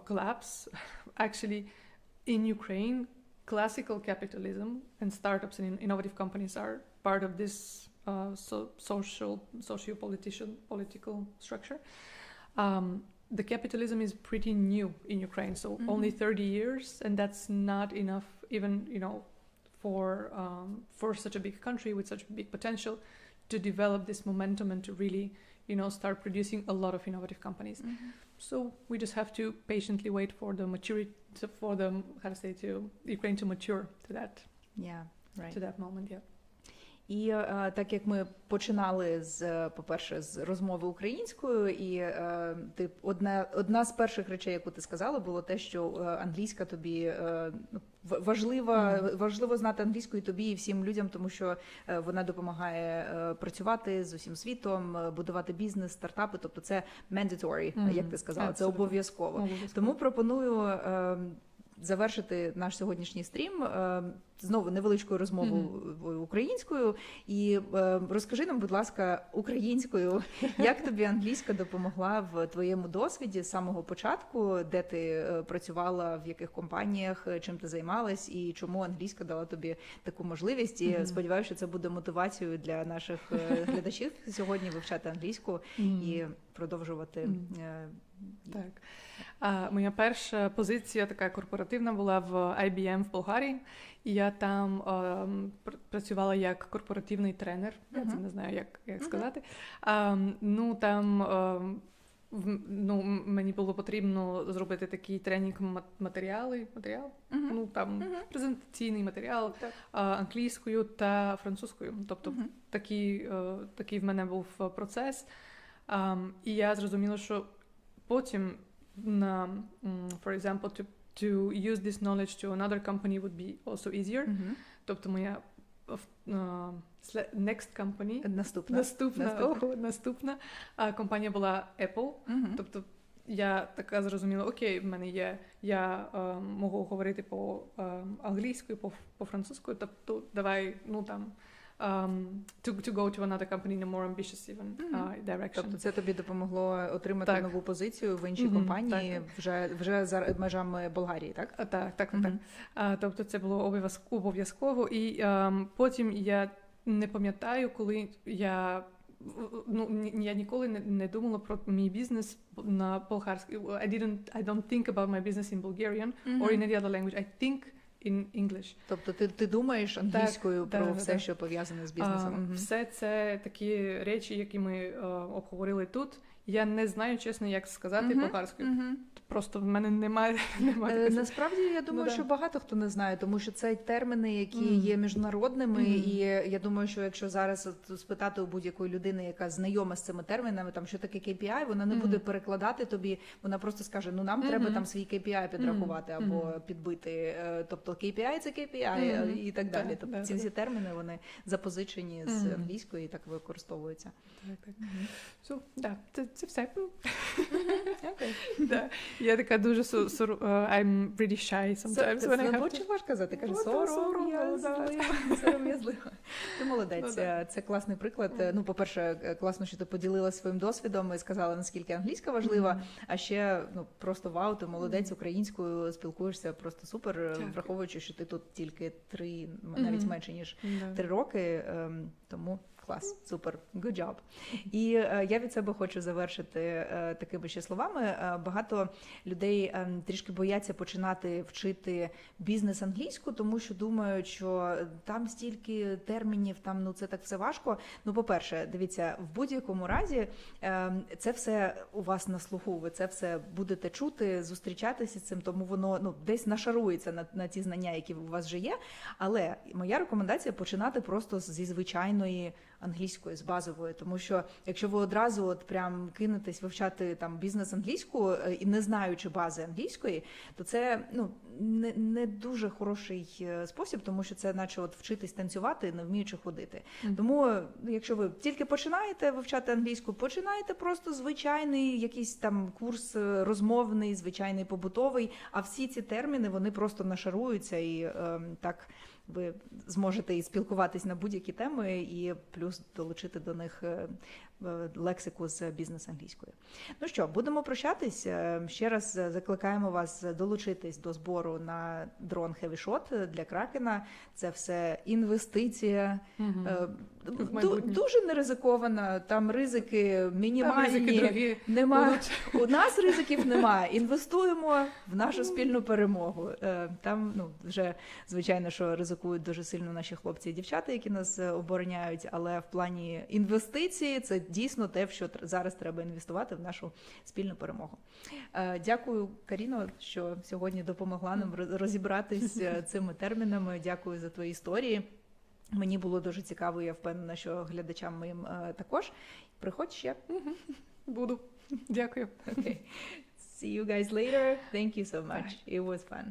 collapse, actually in Ukraine, classical capitalism and startups and innovative companies are part of this socio-political structure. The capitalism is pretty new in Ukraine, so only 30 years, and that's not enough even, for such a big country with such big potential to develop this momentum and to really, start producing a lot of innovative companies. So we just have to patiently wait for the maturity, to Ukraine to mature to that. Yeah, right. To that moment, yeah. І так як ми починали по-перше, з розмови українською, і одна з перших речей, яку ти сказала, було те, що англійська тобі важливо знати англійську і тобі, і всім людям, тому що вона допомагає працювати з усім світом, будувати бізнес, стартапи, тобто це mandatory, як ти сказала, це обов'язково. Тому пропоную завершити наш сьогоднішній стрім знову невеличкою розмовою українською. І розкажи нам, будь ласка, українською, як тобі англійська допомогла в твоєму досвіді з самого початку, де ти працювала, в яких компаніях, чим ти займалась, і чому англійська дала тобі таку можливість. І сподіваюся, що це буде мотивацією для наших глядачів сьогодні вивчати англійську і продовжувати. Так. Моя перша позиція така корпоративна була в IBM в Болгарії, і я там працювала як корпоративний тренер, я це не знаю, як сказати. Мені було потрібно зробити такий тренінг-матеріал, презентаційний матеріал англійською та французькою. Тобто такий в мене був процес. І я зрозуміла, що потім, for example, to use this knowledge to another company would be also easier. Тобто моя next company, наступна компанія була Apple. Тобто я така зрозуміла, окей, в мене є, я можу говорити по англійською, по французькою, тобто давай, to go to another company in a more ambitious even direction. Тобто це тобі допомогло отримати нову позицію в іншій компанії вже за межами Болгарії, так? Так. Тобто це було обов'язково. І потім я не пам'ятаю, коли я ніколи не думала про мій бізнес на болгарській. I don't think about my business in Bulgarian or in any other language. I think in English. Тобто ти думаєш англійською про все, що пов'язане з бізнесом? Все це такі речі, які ми обговорили тут. Я не знаю, чесно, як сказати болгарською. Просто в мене немає. Насправді, я думаю, що багато хто не знає, тому що це терміни, які є міжнародними, і я думаю, що якщо зараз спитати у будь-якої людини, яка знайома з цими термінами, що таке KPI, вона не буде перекладати тобі, вона просто скаже, нам треба там свій KPI підрахувати або підбити. Тобто KPI – це KPI і так далі. Тобто ці всі терміни, вони запозичені з англійської і так використовуються. Це все. Я така дуже I'm really shy sometimes when I have to. Чи можеш казати? Каже, сором'язливо. Ти молодець. Це класний приклад. По-перше, класно, що ти поділилася своїм досвідом і сказала, наскільки англійська важлива, а ще просто вау, ти молодець, українською спілкуєшся просто супер, враховуючи, що ти тут тільки 3, навіть менше, ніж 3 роки, тому клас, супер, good job. І я від себе хочу завершити такими ще словами. Багато людей трішки бояться починати вчити бізнес англійську, тому що думають, що там стільки термінів, це так все важко. По-перше, дивіться, в будь-якому разі це все у вас на слуху, ви це все будете чути, зустрічатися з цим, тому воно десь нашарується на ті знання, які у вас вже є. Але моя рекомендація починати просто зі звичайної англійської з базової, тому що якщо ви одразу от прям кинетесь вивчати там бізнес-англійську і не знаючи бази англійської, то це не дуже хороший спосіб, тому що це наче от вчитись танцювати, не вміючи ходити. Тому якщо ви тільки починаєте вивчати англійську, починайте просто звичайний якийсь там курс розмовний, звичайний побутовий, а всі ці терміни, вони просто нашаруються і так ви зможете і спілкуватись на будь-які теми, і плюс долучити до них лексику з бізнес-англійської. Ну що, будемо прощатись. Ще раз закликаємо вас долучитись до збору на дрон HeavyShot для Кракена. Це все інвестиція. Дуже неризикована, там ризики мінімальні. Там ризики нема. У нас ризиків немає. Інвестуємо в нашу спільну перемогу. Там вже, звичайно, що ризикують дуже сильно наші хлопці і дівчата, які нас обороняють, але в плані інвестиції це дійсно те, в що зараз треба інвестувати в нашу спільну перемогу. Дякую, Каріно, що сьогодні допомогла нам розібратись цими термінами. Дякую за твої історії. Мені було дуже цікаво, я впевнена, що глядачам моїм також. Приходь ще. Буду. Дякую. Okay. See you guys later. Thank you so much. It was fun.